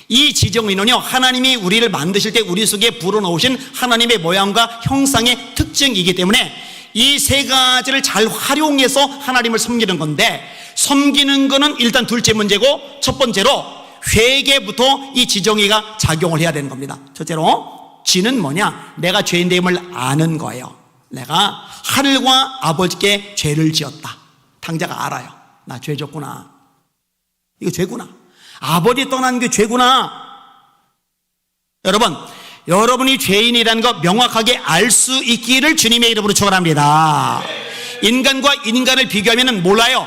이 지정의는요, 하나님이 우리를 만드실 때 우리 속에 불어넣으신 하나님의 모양과 형상의 특징이기 때문에 이 세 가지를 잘 활용해서 하나님을 섬기는 건데, 섬기는 거는 일단 둘째 문제고, 첫 번째로 회개부터 이 지정의가 작용을 해야 되는 겁니다. 첫째로 지는 뭐냐? 내가 죄인됨을 아는 거예요. 내가 하늘과 아버지께 죄를 지었다. 당자가 알아요. 나 죄 졌구나. 이거 죄구나. 아버지 떠난 게 죄구나. 여러분, 여러분이 죄인이라는 거 명확하게 알 수 있기를 주님의 이름으로 축원합니다. 인간과 인간을 비교하면 몰라요.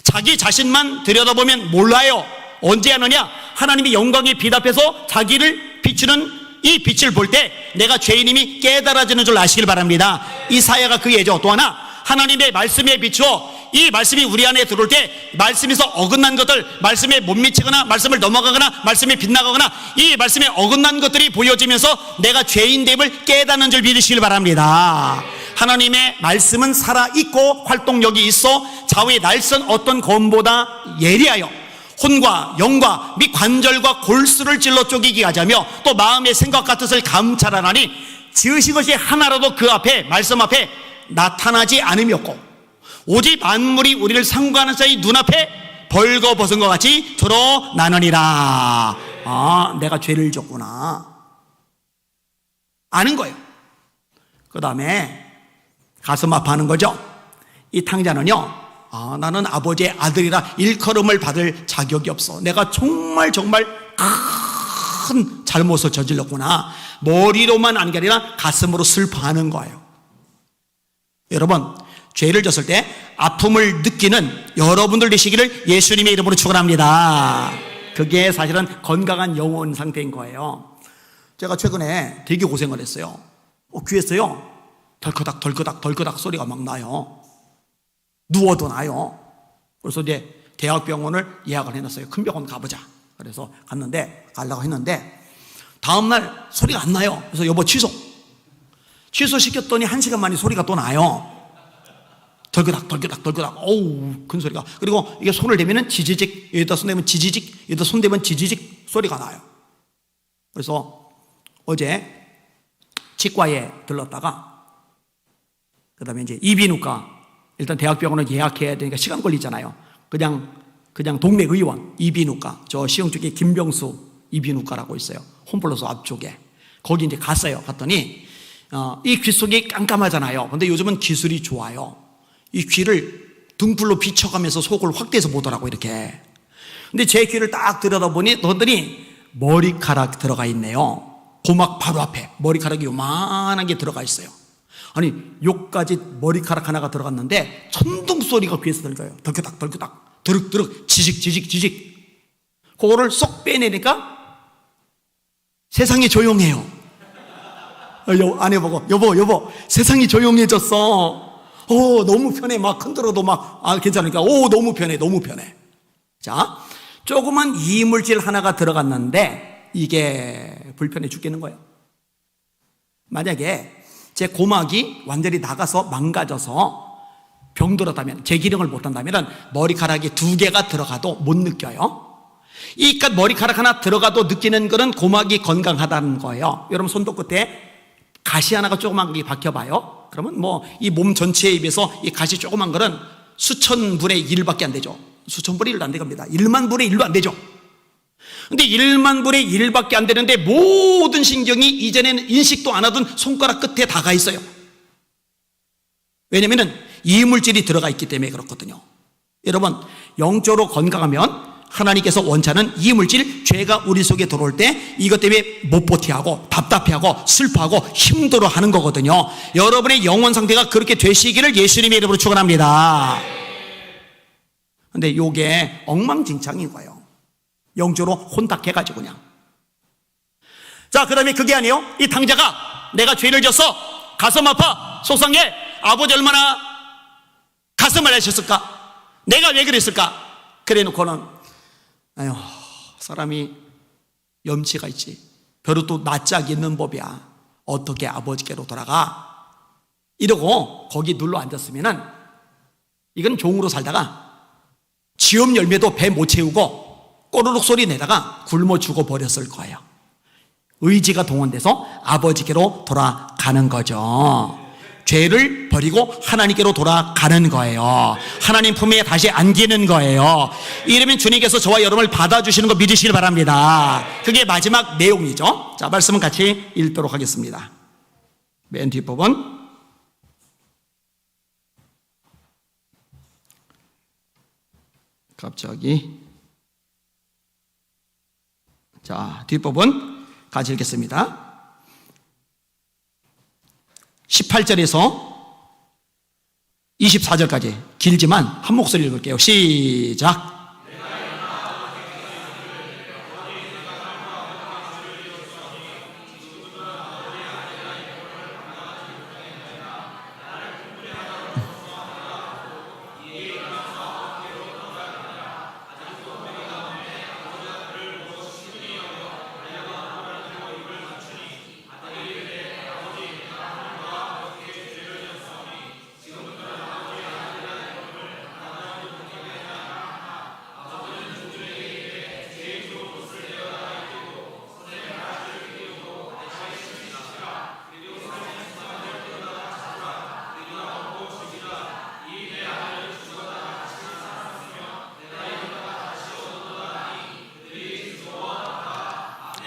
자기 자신만 들여다보면 몰라요. 언제 아느냐? 하나님이 영광의 빛 앞에서 자기를 비추는 이 빛을 볼 때 내가 죄인임이 깨달아지는 줄 아시길 바랍니다. 이사야가 그 예죠. 또 하나, 하나님의 말씀에 비추어 이 말씀이 우리 안에 들어올 때 말씀에서 어긋난 것들, 말씀에 못 미치거나 말씀을 넘어가거나 말씀에 빗나가거나 이 말씀에 어긋난 것들이 보여지면서 내가 죄인됨을 깨닫는 줄 믿으시길 바랍니다. 하나님의 말씀은 살아있고 활동력이 있어 좌우의 날선 어떤 검보다 예리하여 혼과 영과 및 관절과 골수를 찔러 쪼개게 하자며 또 마음의 생각과 뜻을 감찰하나니 지으신 것이 하나라도 그 앞에 말씀 앞에 나타나지 않음이었고 오직 만물이 우리를 상관하는 자의 눈앞에 벌거벗은 것 같이 드러나느니라. 아, 내가 죄를 졌구나 아는 거예요. 그 다음에 가슴 아파하는 거죠. 이 탕자는요, 아, 나는 아버지의 아들이라 일컬음을 받을 자격이 없어. 내가 정말 큰 잘못을 저질렀구나. 머리로만 아는 게 아니라 가슴으로 슬퍼하는 거예요. 여러분, 죄를 졌을 때 아픔을 느끼는 여러분들 되시기를 예수님의 이름으로 축원합니다. 그게 사실은 건강한 영혼 상태인 거예요. 제가 최근에 되게 고생을 했어요. 귀에서요 덜커닥 소리가 막 나요. 누워도 나요. 그래서 이제 대학병원을 예약을 해놨어요. 큰 병원 가보자. 그래서 가려고 했는데 다음날 소리가 안 나요. 그래서 여보 취소시켰더니 1시간 만에 소리가 또 나요. 덜그닥 어우, 큰 소리가. 그리고 이게 손을 대면 지지직, 여기다 손 대면 지지직, 여기다 손 대면 지지직 소리가 나요. 그래서 어제 치과에 들렀다가 그 다음에 이제 이비인후과, 일단 대학병원을 예약해야 되니까 시간 걸리잖아요. 그냥 동네 의원 이비인후과, 저 시흥 쪽에 김병수 이비인후과라고 있어요. 홈플러스 앞쪽에. 거기 이제 갔어요. 갔더니 이 귀 속이 깜깜하잖아요. 근데 요즘은 기술이 좋아요. 이 귀를 등불로 비춰가면서 속을 확대해서 보더라고, 이렇게. 근데 제 귀를 딱 들여다보니 머리카락 들어가 있네요. 고막 바로 앞에 머리카락이 요만한 게 들어가 있어요. 아니, 요까지 머리카락 하나가 들어갔는데 천둥 소리가 귀에서 들려요. 덜그닥 드륵드륵 지직. 그거를 쏙 빼내니까 세상이 조용해요. 아내 보고 여보 세상이 조용해졌어. 너무 편해. 막 흔들어도 괜찮으니까 너무 편해. 자, 조그만 이물질 하나가 들어갔는데 이게 불편해 죽겠는 거예요. 만약에 제 고막이 완전히 나가서 망가져서 병들었다면, 재기능을 못한다면 머리카락이 2개가 들어가도 못 느껴요. 이깟 머리카락 하나 들어가도 느끼는 것은 고막이 건강하다는 거예요. 여러분 손도 끝에 가시 하나가 조그만 게 박혀봐요. 그러면 이 몸 전체에 비해서 이 가시 조그만 거는 수천 분의 1밖에 안 되죠. 수천 분의 1도 안 됩니다. 1만 분의 1도 안 되죠. 근데 1만 분의 1밖에 안 되는데 모든 신경이 이전에는 인식도 안 하던 손가락 끝에 다 가 있어요. 왜냐면은 이물질이 들어가 있기 때문에 그렇거든요. 여러분, 영적으로 건강하면 하나님께서 원하는 이물질, 죄가 우리 속에 들어올 때 이것 때문에 못 버티하고 답답해하고 슬퍼하고 힘들어 하는 거거든요. 여러분의 영혼 상태가 그렇게 되시기를 예수님의 이름으로 축원합니다. 근데 요게 엉망진창인 거예요. 영적으로 혼탁해가지고 그냥. 자, 그 다음에 그게 아니에요. 이 탕자가 내가 죄를 졌어, 가슴 아파, 속상해, 아버지 얼마나 가슴을 하셨을까, 내가 왜 그랬을까. 그래 놓고는 아유, 사람이 염치가 있지, 벼룩도 낯짝이 있는 법이야, 어떻게 아버지께로 돌아가, 이러고 거기 눌러 앉았으면은 이건 종으로 살다가 지엄 열매도 배 못 채우고 꼬르륵 소리 내다가 굶어 죽어 버렸을 거예요. 의지가 동원돼서 아버지께로 돌아가는 거죠. 죄를 버리고 하나님께로 돌아가는 거예요. 하나님 품에 다시 안기는 거예요. 이러면 주님께서 저와 여러분을 받아주시는 거 믿으시길 바랍니다. 그게 마지막 내용이죠. 자, 말씀은 같이 읽도록 하겠습니다. 맨 뒷부분. 갑자기. 자, 뒷부분 같이 읽겠습니다. 18절에서 24절까지 길지만 한 목소리 읽을게요. 시작.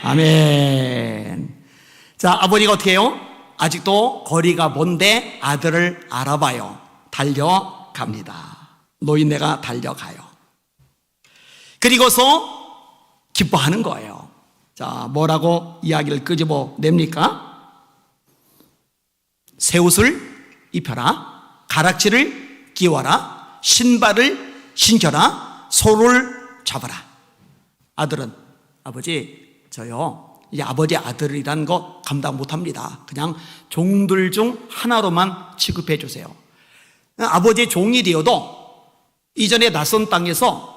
아멘. 자, 아버지가 어떻게 해요? 아직도 거리가 먼데 아들을 알아봐요. 달려갑니다. 노인네가 달려가요. 그리고서 기뻐하는 거예요. 자, 뭐라고 이야기를 끄집어 냅니까? 새 옷을 입혀라, 가락지를 끼워라, 신발을 신겨라, 소를 잡아라. 아들은, 아버지, 저요, 이 아버지 아들이란 거 감당 못합니다. 그냥 종들 중 하나로만 취급해 주세요. 아버지의 종이 되어도 이전에 낯선 땅에서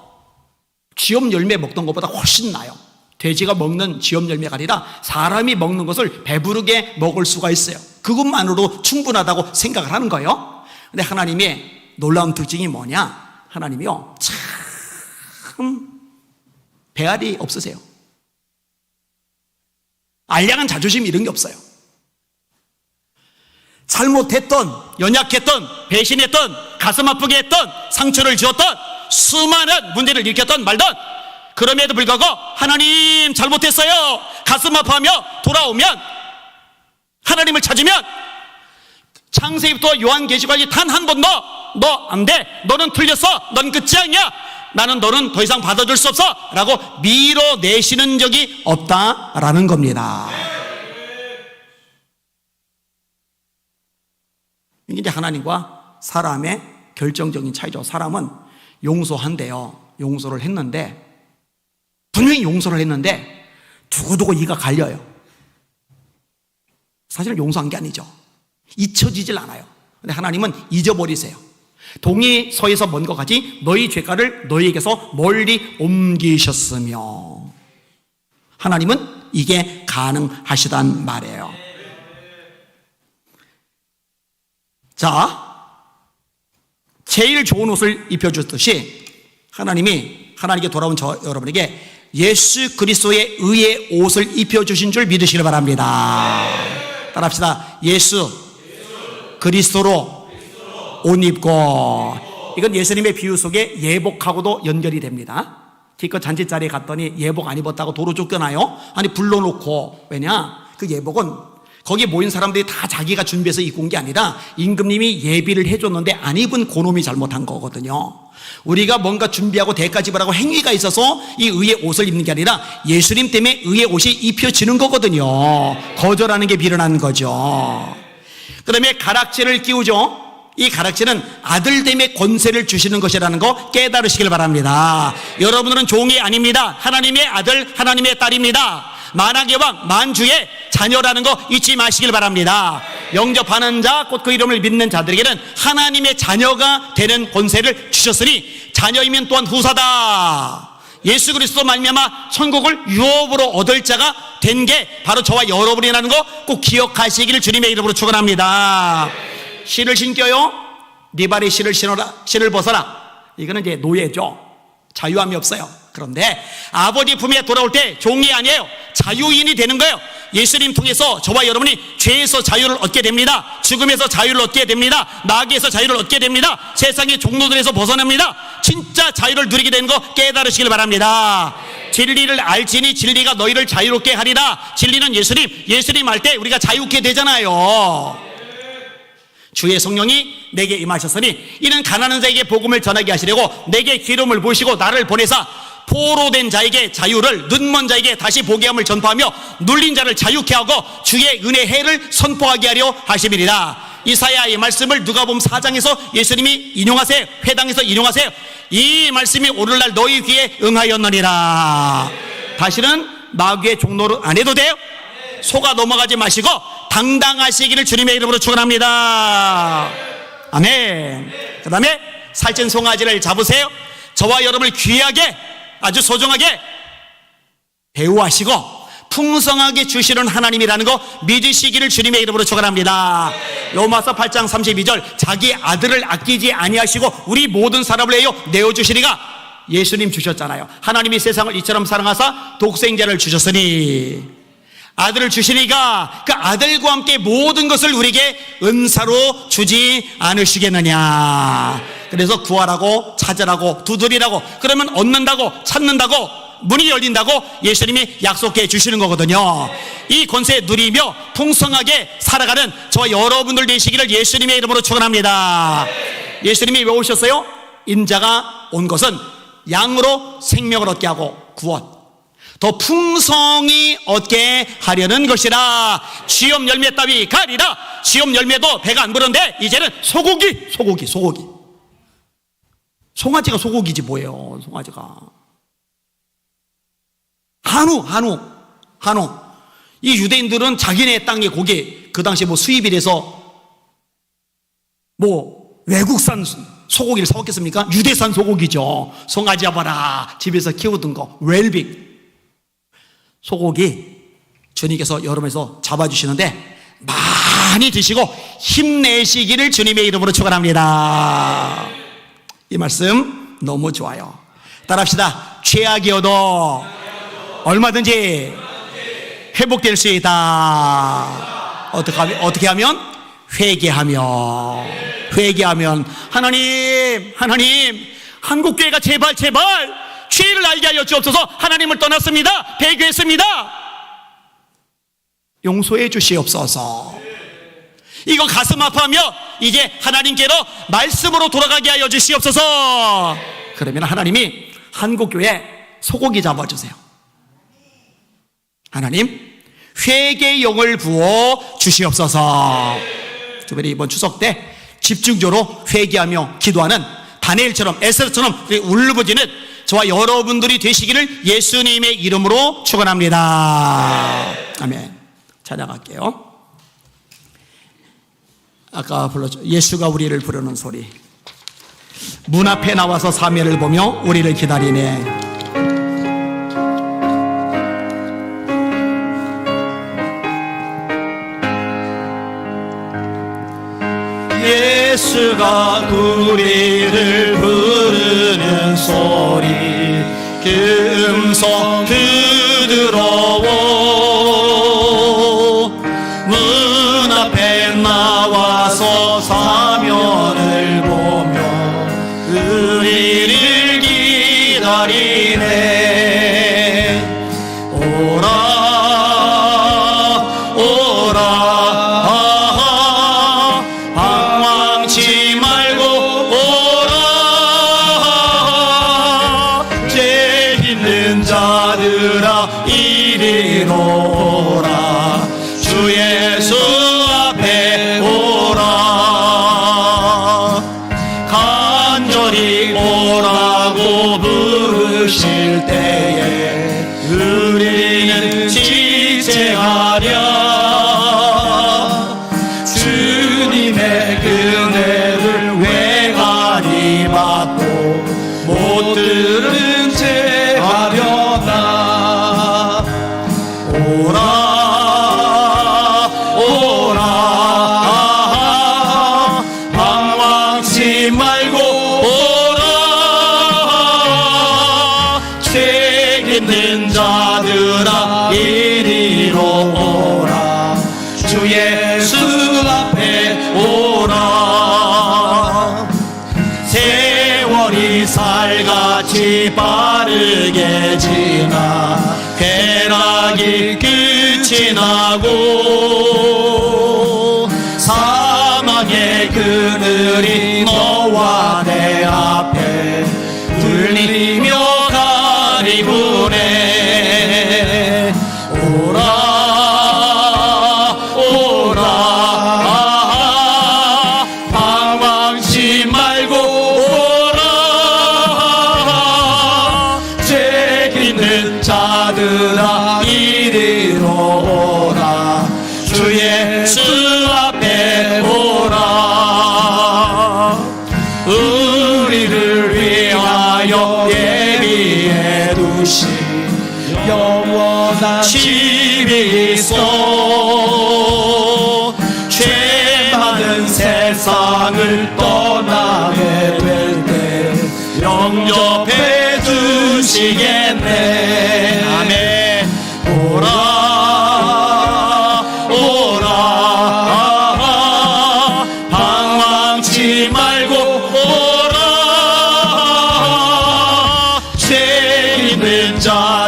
지엄 열매 먹던 것보다 훨씬 나아요. 돼지가 먹는 지엄 열매가 아니라 사람이 먹는 것을 배부르게 먹을 수가 있어요. 그것만으로 충분하다고 생각을 하는 거예요. 근데 하나님의 놀라운 특징이 뭐냐? 하나님이요, 참 배알이 없으세요. 알량한 자존심 이런 게 없어요. 잘못했던, 연약했던, 배신했던, 가슴 아프게 했던, 상처를 주었던, 수많은 문제를 일으켰던 말던, 그럼에도 불구하고 하나님 잘못했어요, 가슴 아파하며 돌아오면, 하나님을 찾으면, 창세기부터 요한계시록까지 단 한 번도 너 안 돼, 너는 틀렸어, 넌 끝장이야, 나는 너는 더 이상 받아줄 수 없어 라고 밀어내시는 적이 없다라는 겁니다. 이게 이제 하나님과 사람의 결정적인 차이죠. 사람은 용서한대요. 용서를 했는데, 분명히 용서를 했는데 두고두고 이가 갈려요. 사실은 용서한 게 아니죠. 잊혀지질 않아요. 근데 하나님은 잊어버리세요. 동이 서에서 먼 것 같이 너희 죄가를 너희에게서 멀리 옮기셨으며, 하나님은 이게 가능하시단 말이에요. 자, 제일 좋은 옷을 입혀줬듯이 하나님께 돌아온 저 여러분에게 예수 그리스도의 의의 옷을 입혀주신 줄 믿으시길 바랍니다. 따라합시다. 예수 그리스도로 옷 입고. 이건 예수님의 비유 속에 예복하고도 연결이 됩니다. 기껏 잔치자리에 갔더니 예복 안 입었다고 도로 쫓겨나요? 아니, 불러놓고. 왜냐? 그 예복은 거기 모인 사람들이 다 자기가 준비해서 입고 온 게 아니라 임금님이 예비를 해줬는데 안 입은 그놈이 잘못한 거거든요. 우리가 뭔가 준비하고 대가 지불하고 행위가 있어서 이 의의 옷을 입는 게 아니라 예수님 때문에 의의 옷이 입혀지는 거거든요. 거절하는 게 미련한 거죠. 그 다음에 가락지를 끼우죠. 이 가락지는 아들됨의 권세를 주시는 것이라는 거 깨달으시길 바랍니다. 여러분들은 종이 아닙니다. 하나님의 아들, 하나님의 딸입니다. 만왕의 왕, 만주의 자녀라는 거 잊지 마시길 바랍니다. 영접하는 자, 곧 그 이름을 믿는 자들에게는 하나님의 자녀가 되는 권세를 주셨으니 자녀이면 또한 후사다. 예수 그리스도 말미암아 천국을 유업으로 얻을 자가 된 게 바로 저와 여러분이라는 거 꼭 기억하시기를 주님의 이름으로 축원합니다. 실을 신겨요? 네 발에 실을 신어라, 실을 벗어라. 이거는 이제 노예죠. 자유함이 없어요. 그런데 아버지 품에 돌아올 때 종이 아니에요. 자유인이 되는 거예요. 예수님 통해서 저와 여러분이 죄에서 자유를 얻게 됩니다. 죽음에서 자유를 얻게 됩니다. 나귀에서 자유를 얻게 됩니다. 세상의 종노들에서 벗어납니다. 진짜 자유를 누리게 되는 거 깨달으시길 바랍니다. 진리를 알지니 진리가 너희를 자유롭게 하리라. 진리는 예수님 알 때 우리가 자유케 되잖아요. 주의 성령이 내게 임하셨으니 이는 가난한 자에게 복음을 전하게 하시려고 내게 기름을 부으시고 나를 보내사 포로된 자에게 자유를, 눈먼 자에게 다시 보게 함을 전파하며 눌린 자를 자유케 하고 주의 은혜 해를 선포하게 하려 하심이니라. 이사야의 말씀을 누가복음 4장에서 예수님이 인용하세요. 회당에서 인용하세요. 이 말씀이 오늘날 너희 귀에 응하였느니라. 다시는 마귀의 종노릇 안 해도 돼요. 속아 넘어가지 마시고 당당하시기를 주님의 이름으로 축원합니다. 아멘. 그 다음에 살찐 송아지를 잡으세요. 저와 여러분을 귀하게, 아주 소중하게 배우하시고 풍성하게 주시는 하나님이라는 거 믿으시기를 주님의 이름으로 축원합니다. 로마서 8장 32절 자기 아들을 아끼지 아니하시고 우리 모든 사람을 위하여 내어주시리가 예수님 주셨잖아요. 하나님이 세상을 이처럼 사랑하사 독생자를 주셨으니 아들을 주시니까 그 아들과 함께 모든 것을 우리에게 은사로 주지 않으시겠느냐. 그래서 구하라고, 찾으라고, 두드리라고, 그러면 얻는다고, 찾는다고, 문이 열린다고 예수님이 약속해 주시는 거거든요. 이 권세 누리며 풍성하게 살아가는 저와 여러분들 되시기를 예수님의 이름으로 축원합니다. 예수님이 왜 오셨어요? 인자가 온 것은 양으로 생명을 얻게 하고 구원, 더 풍성히 얻게 하려는 것이라. 지업 열매 따위 가리라. 지업 열매도 배가 안 부른데 이제는 소고기. 송아지가 소고기지 뭐예요. 송아지가 한우. 이 유대인들은 자기네 땅의 고기, 그 당시에 뭐 수입이라서 뭐 외국산 소고기를 사먹겠습니까? 유대산 소고기죠. 송아지 잡아라. 집에서 키우던 거 웰빙 소고기 주님께서 여름에서 잡아주시는데 많이 드시고 힘내시기를 주님의 이름으로 축원합니다. 이 말씀 너무 좋아요. 따라합시다. 죄악이어도 얼마든지 회복될 수 있다. 어떻게 하면? 회개하면 하나님 한국교회가 제발 죄를 알게 하여 주옵소서. 하나님을 떠났습니다. 배교했습니다. 용서해 주시옵소서. 이거 가슴 아파하며 이제 하나님께로 말씀으로 돌아가게 하여 주시옵소서. 그러면 하나님이 한국교회 소고기 잡아주세요. 하나님 회개의 영을 부어 주시옵소서. 특별히 이번 추석 때 집중적으로 회개하며 기도하는 다니엘처럼 에스더처럼 울부짖는 저와 여러분들이 되시기를 예수님의 이름으로 축원합니다. 아멘. 찬양할게요. 아까 불렀죠. 예수가 우리를 부르는 소리. 문 앞에 나와서 사면을 보며 우리를 기다리네. 예수가 우리를 부르는 소리. 그 음성 부드러워. 문 앞에 나와서 사면을 보며 우리를 기다리네. 오라 방황치 말고 오라. 죄 있는 자들아 이리로 오라. 주 예수 앞에 오라. 간절히 오라고 부르실 때에 우리는 지체하랴. 주님의 은혜를 외가리 받고 못 들은 채 하려나. 오라 방황치 말고 오라. 죄 있는 자들아 이리로 오라. 주 예수 앞에 오라. 세월이 살같이 빠르게 지나 쾌락이 끝이 나고 사망의 그늘이 너와 내 앞에 들리며 가리구네. 오라 방황치 말고 오라. 죄 있는 자들아 이리로 오라. 주 예수 앞에 오라. 우리를 위하여 예비해 두신 영원한 집이 있어. 죄 많은 세상을 떠나게 될 때 영접해 주시겠네. 아멘. 오라 방황치 말고 오라. 죄 있는 자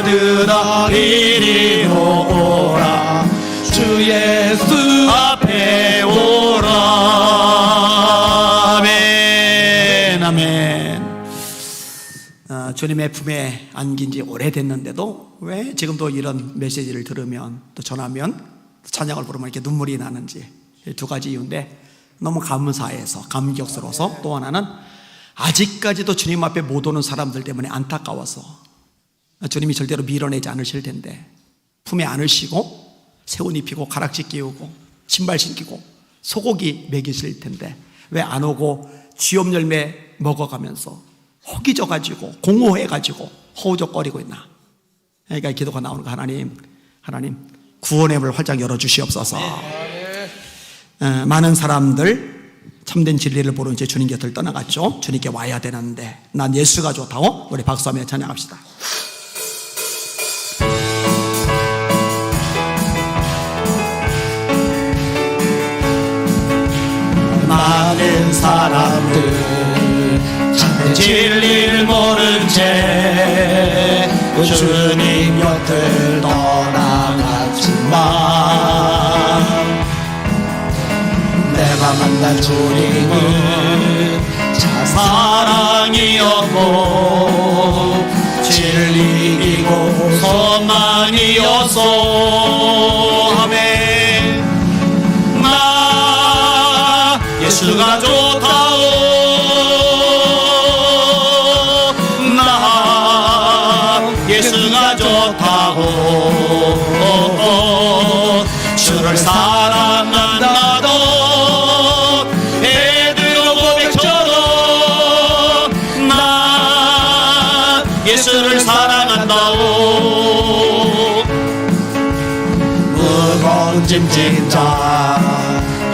이리 오라 주 예수 앞에 오라. 아멘 아멘. 주님의 품에 안긴 지 오래됐는데도 왜 지금도 이런 메시지를 들으면 또 전하면 찬양을 부르면 이렇게 눈물이 나는지, 두 가지 이유인데, 너무 감사해서 감격스러워서, 또 하나는 아직까지도 주님 앞에 못 오는 사람들 때문에 안타까워서, 주님이 절대로 밀어내지 않으실 텐데 품에 안으시고 새 옷 입히고 가락지 끼우고 신발 신기고 소고기 먹이실 텐데 왜 안 오고 쥐엄 열매 먹어가면서 허기져가지고 공허해가지고 허우적거리고 있나. 그러니까 기도가 나오는 거, 하나님 구원의 문을 활짝 열어주시옵소서. 많은 사람들 참된 진리를 모르는 채 주님 곁을 떠나갔죠. 주님께 와야 되는데 난 예수가 좋다고. 우리 박수하며 찬양합시다. 많은 사람들 참된 진리를 모른 채 주님 곁을 떠나갔지만 내가 만난 주님은 참 사랑이었고 진리이고 선망이었소. 아멘. 나 예수가 좋다오. 나 예수가 좋다고. 주를 사랑한다도 베드로 고백처럼 나 예수를 사랑한다오. 무거운 짐진 자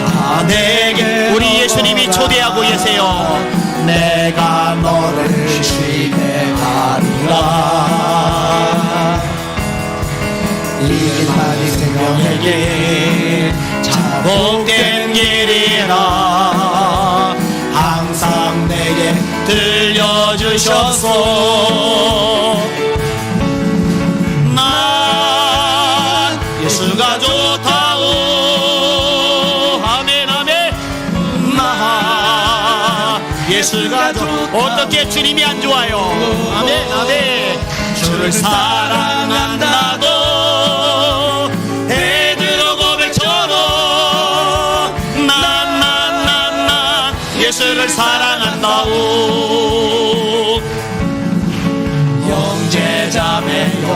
다 내게 우리 예수님이 초대하고 계세요. 내가 너를 쉽게 가리라. 이 말이 생명에게 참 복된 길이라 항상 내게 들려주셨소. 난 예수가 좋다오. 아멘 아멘. 나 예수가 좋다. 어떻게 주님이 안 좋아요? 아멘 아멘. 주를 사랑한다고 베드로 고백처럼 난 예수를 사랑한다고. 형제자매여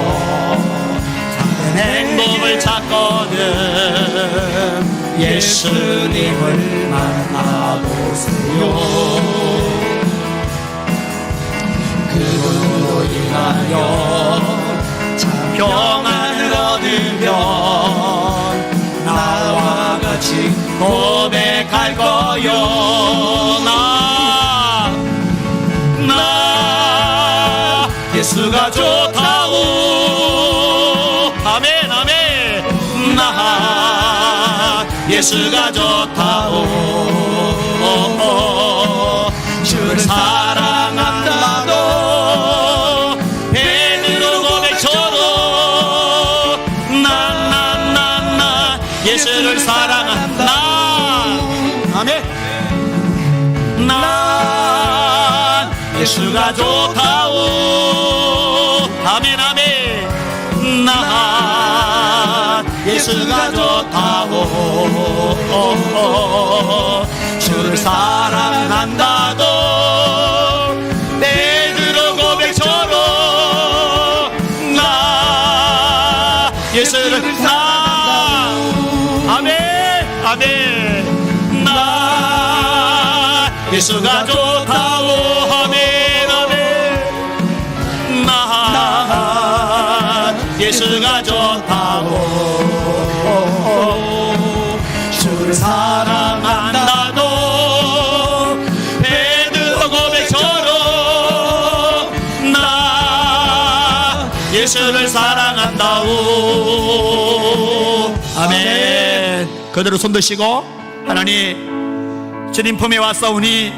참된 행복을 찾거든 예수님을 만나보세요. 그분으로 인하여 참 평안을 얻으면 나와 같이 고백할 거요. 나 예수가 좋다오. 아멘 아멘. 나 예수가 좋다오. 주를 사랑한다도 베드로 고백처럼 난 예수를 사랑한다. 아멘. 난 예수가 좋다오. 아멘 아멘. 난 예수가 좋다오. 주를 사랑한다도 베드로 고백처럼 나 예수를 사랑한다오. 아멘 아멘. 나 예수가 좋다오. 아멘 아멘. 나 예수가 좋다고. 주를 사랑한다도 베드로 고백처럼 나 예수를 사랑한다오. 아멘. 그대로 손 드시고, 하나님 주님 품에 왔사오니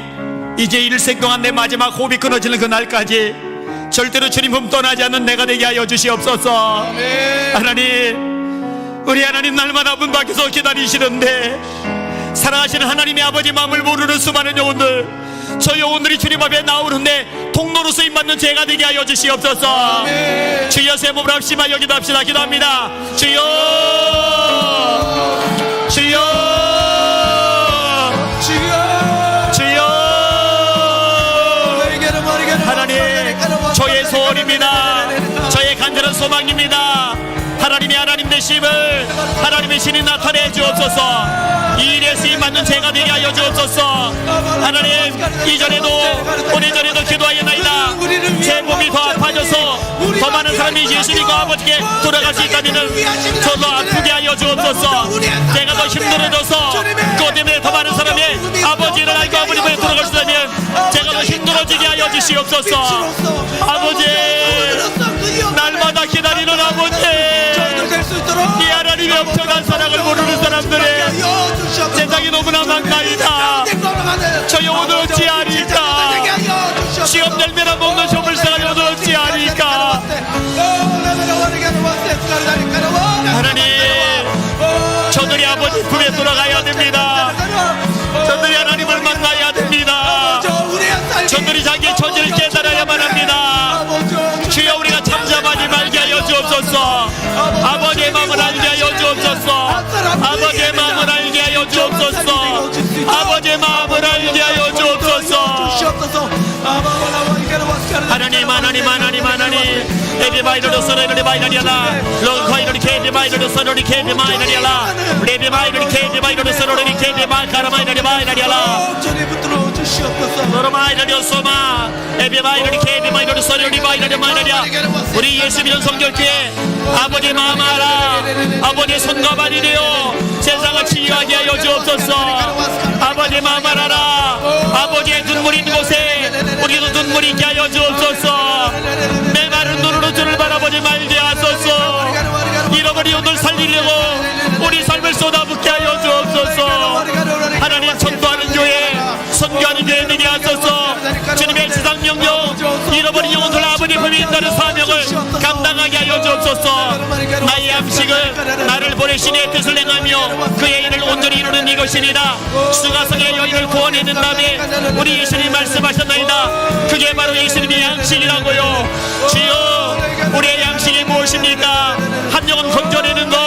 이제 일생 동안 내 마지막 호흡이 끊어지는 그날까지 절대로 주님 품 떠나지 않는 내가 되게 하여 주시옵소서. 하나님, 우리 하나님 날마다 문 밖에서 기다리시는데 사랑하시는 하나님의 아버지 마음을 모르는 수많은 영혼들, 저 영혼들이 주님 앞에 나오는데 통로로 쓰임받는 죄가 되게 하여 주시옵소서. 주여 새 몸을 합시마 여기도 합시다. 기도합니다. 주여, 주여, 주여. 하나님, 저의 소원입니다. 저의 간절한 소망입니다. 하나님의 하나님 되심을 하나님의 신이 나타내 주옵소서. 이 일에 쓰임받는 죄가 되게 하여 주옵소서. 하나님, 이전에도 오래전에도 기도하였나이다. 제 몸이 더 아파져서 더 많은 사람이 예수님과 아버지께 돌아갈 수 있다면 저도 아프게 하여 주옵소서. 제가 더 힘들어져서 그것 때문에 더 많은 사람이 아버지를 알고 아버님을 돌아갈 수 있다면 제가 더 힘들어지게 하여 주시옵소서. 아버지, 날마다 기다리는 아버지, 이 하나님의 엄청난 사랑을 모르는 사람들의 세상이 너무나 많나이다. 저 영혼을 어찌하리까? 시험 열매나 먹는 쇼물상을 영혼을 어찌하리까? 하나님, 저들이 아버지 품에 돌아가야 됩니다. 저들이 하나님을 만나야 됩니다. 저들이 자기의 처지를 깨달아야만 합니다. 주여, 우리가 잠잠하지 말게 하여 주옵소서. 아버지의 마음을 알게 하여 주옵소서. 아버지의 마음을 알게 하여 주옵소서. 아버지의 마음을 알게 하여 주옵소서. 하나님, 하나님, 하나님, 하나님. 에비마이르도 서너리 마이너리아라. 런카이르리 케비마이르도 서너리 케비마이너리아라. 레비마이르리 케비마이르도 서너리 케비마이카라마이너리 마이너리아라. 너로마이너리 소마. 에비마이르리 케비마이르도 서너리 마이너리 마이너리아. 우리 예수 믿는 성결교회 아버지의 마음 알아. 아버지의 손과 발이 되어 세상을 치유하게 하여 주옵소서. 아버지의 마음 알아라. 아버지의 눈물이 있는 곳에 우리도 눈물이 있게 하여 주옵소서. 메마른 눈으로 주를 바라보지 말게 하소서. 잃어버린 영혼을 살리려고 우리 삶을 쏟아붓게 하여 주옵소서. 하나님, 전도하는 교회, 선교하는 교회 되게 하소서. 주님의 지상 명령, 잃어버린 영혼들 아버지 품이 있다는 사명을 감당하게 하여 주옵소서. 나의 양식을 나를 보내신 이의 뜻을 행하며 그의 일을 온전히 이루는 이것이니라. 수가성의 여인을 구원해낸 다음에 우리 예수님이 말씀하셨나이다. 그게 바로 예수님의 양식이라고요. 주여, 우리의 양식이 무엇입니까? 한 영혼 건져내는 것,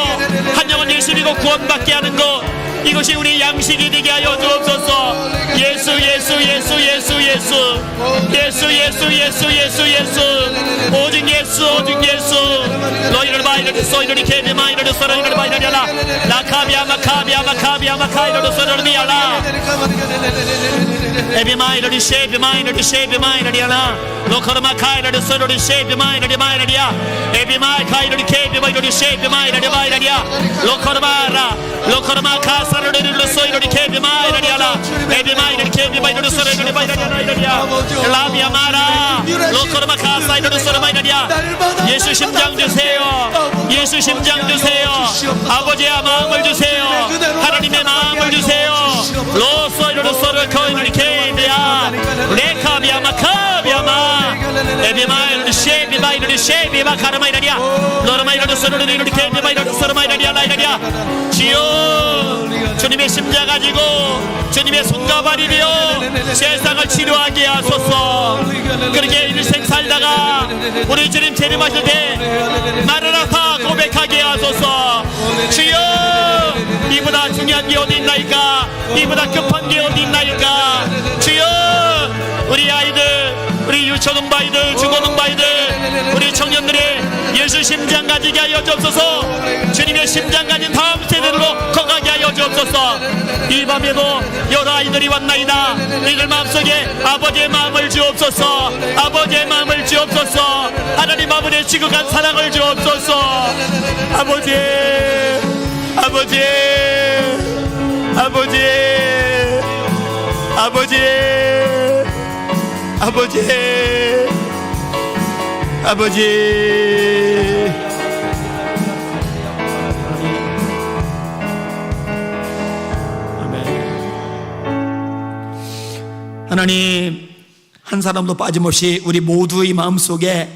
한 영혼 예수 믿고 구원받게 하는 것, 이것이 우리 양식이 되게 하여 주옵소서. 예수, 예수, 예수, 예수, 예수, 예수, 예수, 예수, 예수, 예수, 오직 예수, 오직 예수. 너희를 마이너리 소이너리 케비 마이너리 소이너리 마이너리아라. 라카비아 마카비아 마카비아 마카이너리 소이너리아라. 에비 마이너리 쉐비 마이너리 쉐비 마이너리아라. 로커르마 카이너리 소이너리 쉐비 마이너리 마이너리아. 에비 마이카이너리 케비 마이너리 쉐비 마이너리 마이너리아. 로커르마라 로커르마 카사르르르 소이너리 케비 마이너리아라. 에비 마이너리 케비 마이너리 소이너리 마이너리아. 라비아 마라 로커르마 카사이너리 소이너리 마이너리아. 예수 심장 주세요. 예수 심장 주세요. 아버지의 마음을 주세요. 하나님의 마음을 주세요. 로소이너리 소이너리 코이너리 케비아. 레카비아 마카비아마. 에비마이너리 쉐비 마이너리 쉐비 마카르마이너리아. 로르마이너리 소이너리 케비 마이너리 소르마이너리아 라이너리아. 주여, 주님의 심장 가지고 주님의 손과 발이 되어 세상을 치료하게 하소서. 그렇게 일생 살다가 우리 주님 재림하실 때 마라나타 고백하게 하소서. 주여, 이보다 중요한 게 어디 있나이까? 이보다 급한 게 어디 있나이까? 주여, 우리 아이들, 우리 유초등바이들, 중고등바이들, 우리 청년들의 예수 심장 가지게 하여 주옵소서. 주님의 심장 가진 다음 세대로 건강하게 하여 주옵소서. 이 밤에도 여러 아이들이 왔나이다. 이들 마음속에 아버지의 마음을 주옵소서. 아버지의 마음을 주옵소서. 하나님 아버지의 지극한 사랑을 주옵소서. 아버지, 아버지, 아버지, 아버지, 아버지, 아버지. 아멘. 하나님, 한 사람도 빠짐없이 우리 모두의 마음속에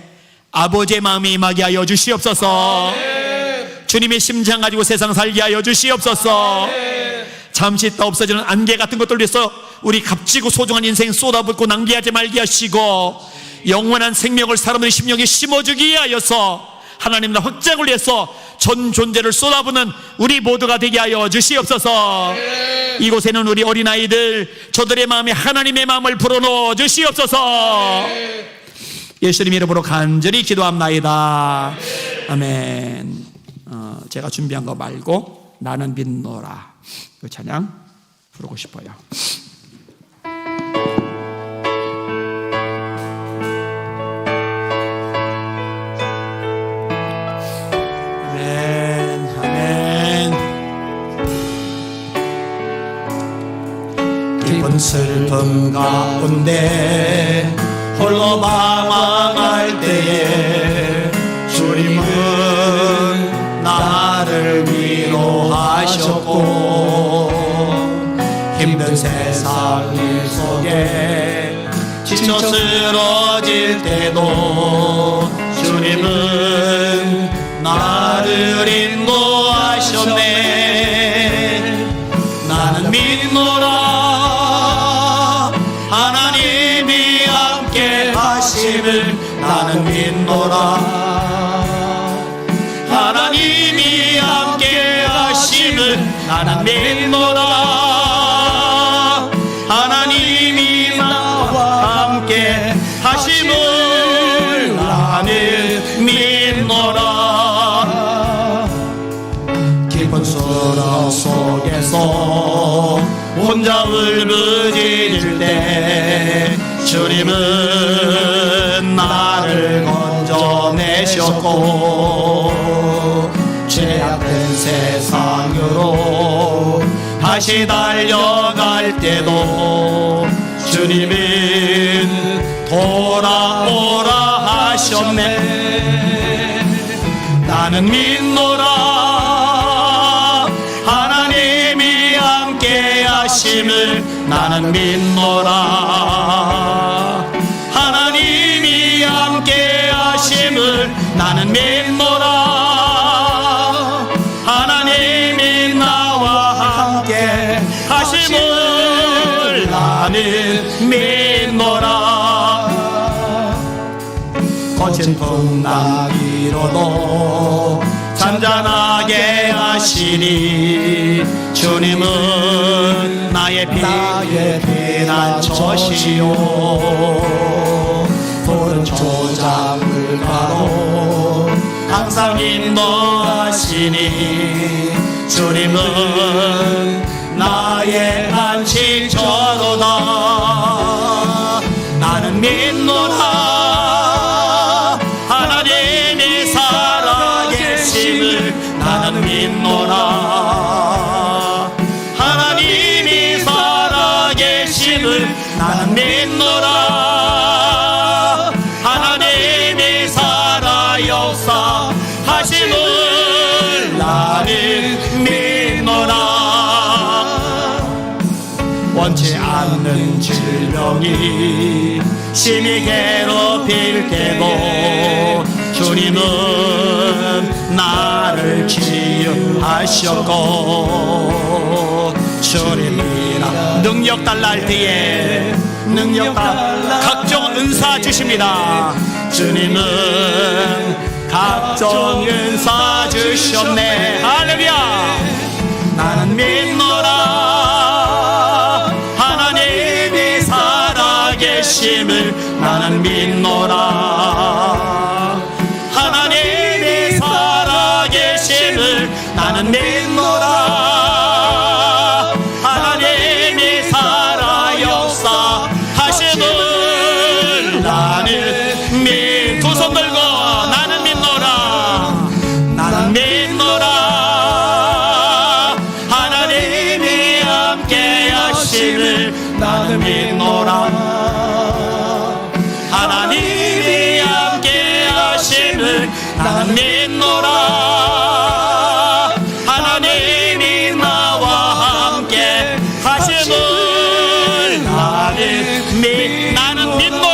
아버지의 마음이 임하게 하여 주시옵소서. 주님의 심장 가지고 세상 살게 하여 주시옵소서. 잠시 있다 없어지는 안개 같은 것들 위해서 우리 값지고 소중한 인생 쏟아붓고 낭비하지 말게 하시고, 영원한 생명을 사람들의 심령에 심어주기 하여서 하나님의 확장을 위해서 전 존재를 쏟아붓는 우리 모두가 되게 하여 주시옵소서. 이곳에는 우리 어린아이들, 저들의 마음에 하나님의 마음을 불어넣어 주시옵소서. 예수님 이름으로 간절히 기도합나이다. 아멘. 제가 준비한 거 말고 나는 믿노라, 그 찬양 부르고 싶어요. 아멘, 아멘. 깊은 슬픔 가운데 홀로 방황할 때에 주님은 나를 위로하셨고, 힘든 세상 일 속에 지쳐 쓰러질 때도 주님은 나를 인도하셨네. 나는 믿노라, 하나님이 함께 하심을. 나는 믿노라, 하나님이 함께 하심을. 나는 믿노라, 하나님이 나와 함께 하심을. 나는 믿노라. 깊은 수렁 속에서 혼자 울부짖을 때 주님은 나를 건져내셨고, 죄악된 세상으로 다시 달려갈 때도 주님은 돌아오라 하셨네. 나는 믿노라, 하나님이 함께 하심을. 나는 믿노라, 하나님이 함께 하심을. 나는 믿노라, 하나님이 나와 함께 하심을. 나는 믿노라. 거친 풍랑이로도 잔잔하게 하시니 주님은 나의 피난처시요. 푸른 초장을 가로 항상 인도하시니 주님은 나의 안식처로다. 나는 믿노라, 하나님이 살아계심을. 나는 믿노라, 하나님이 살아계심을. 나는 믿노라, 하나님이 살아 역사하심을. 나는 믿노라. 원치 않는 질병이 심히 괴롭힐 때도 주님은 나를 치유하셨고, 주님이라 능력 달라 할 때에 능력 달라 각종 은사 주십니다. 주님은 각종 은사 주셨네. 할렐루야. 나는 믿노라, 하나님이 살아계심을. 나는 믿노라, 하나님이 살아계심을. 나는 믿노라, 하나님이 살아 역사하심을. 나는 두 손 들고 나는 믿노라, 나는 믿노라, 하나님이 함께 하심을. 나는 믿노라, 하나님이 함께 하심을. 나는 믿노라, 하나님이 나와 함께 하심을. 나는 믿노라.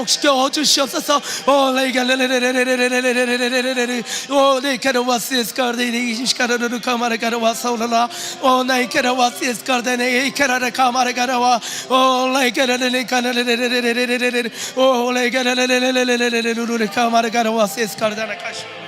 회복시켜 주시옵소서. 내게로 와시스 카르데니 시카르르 카마레 가라와사올라. 나이케로 와시스 카르데니 이케라레 카마레 가라와. 레게레레 카네레레레레레레레. 레게레레레레레레레레 카마레 가라와시스 카르데나 카시.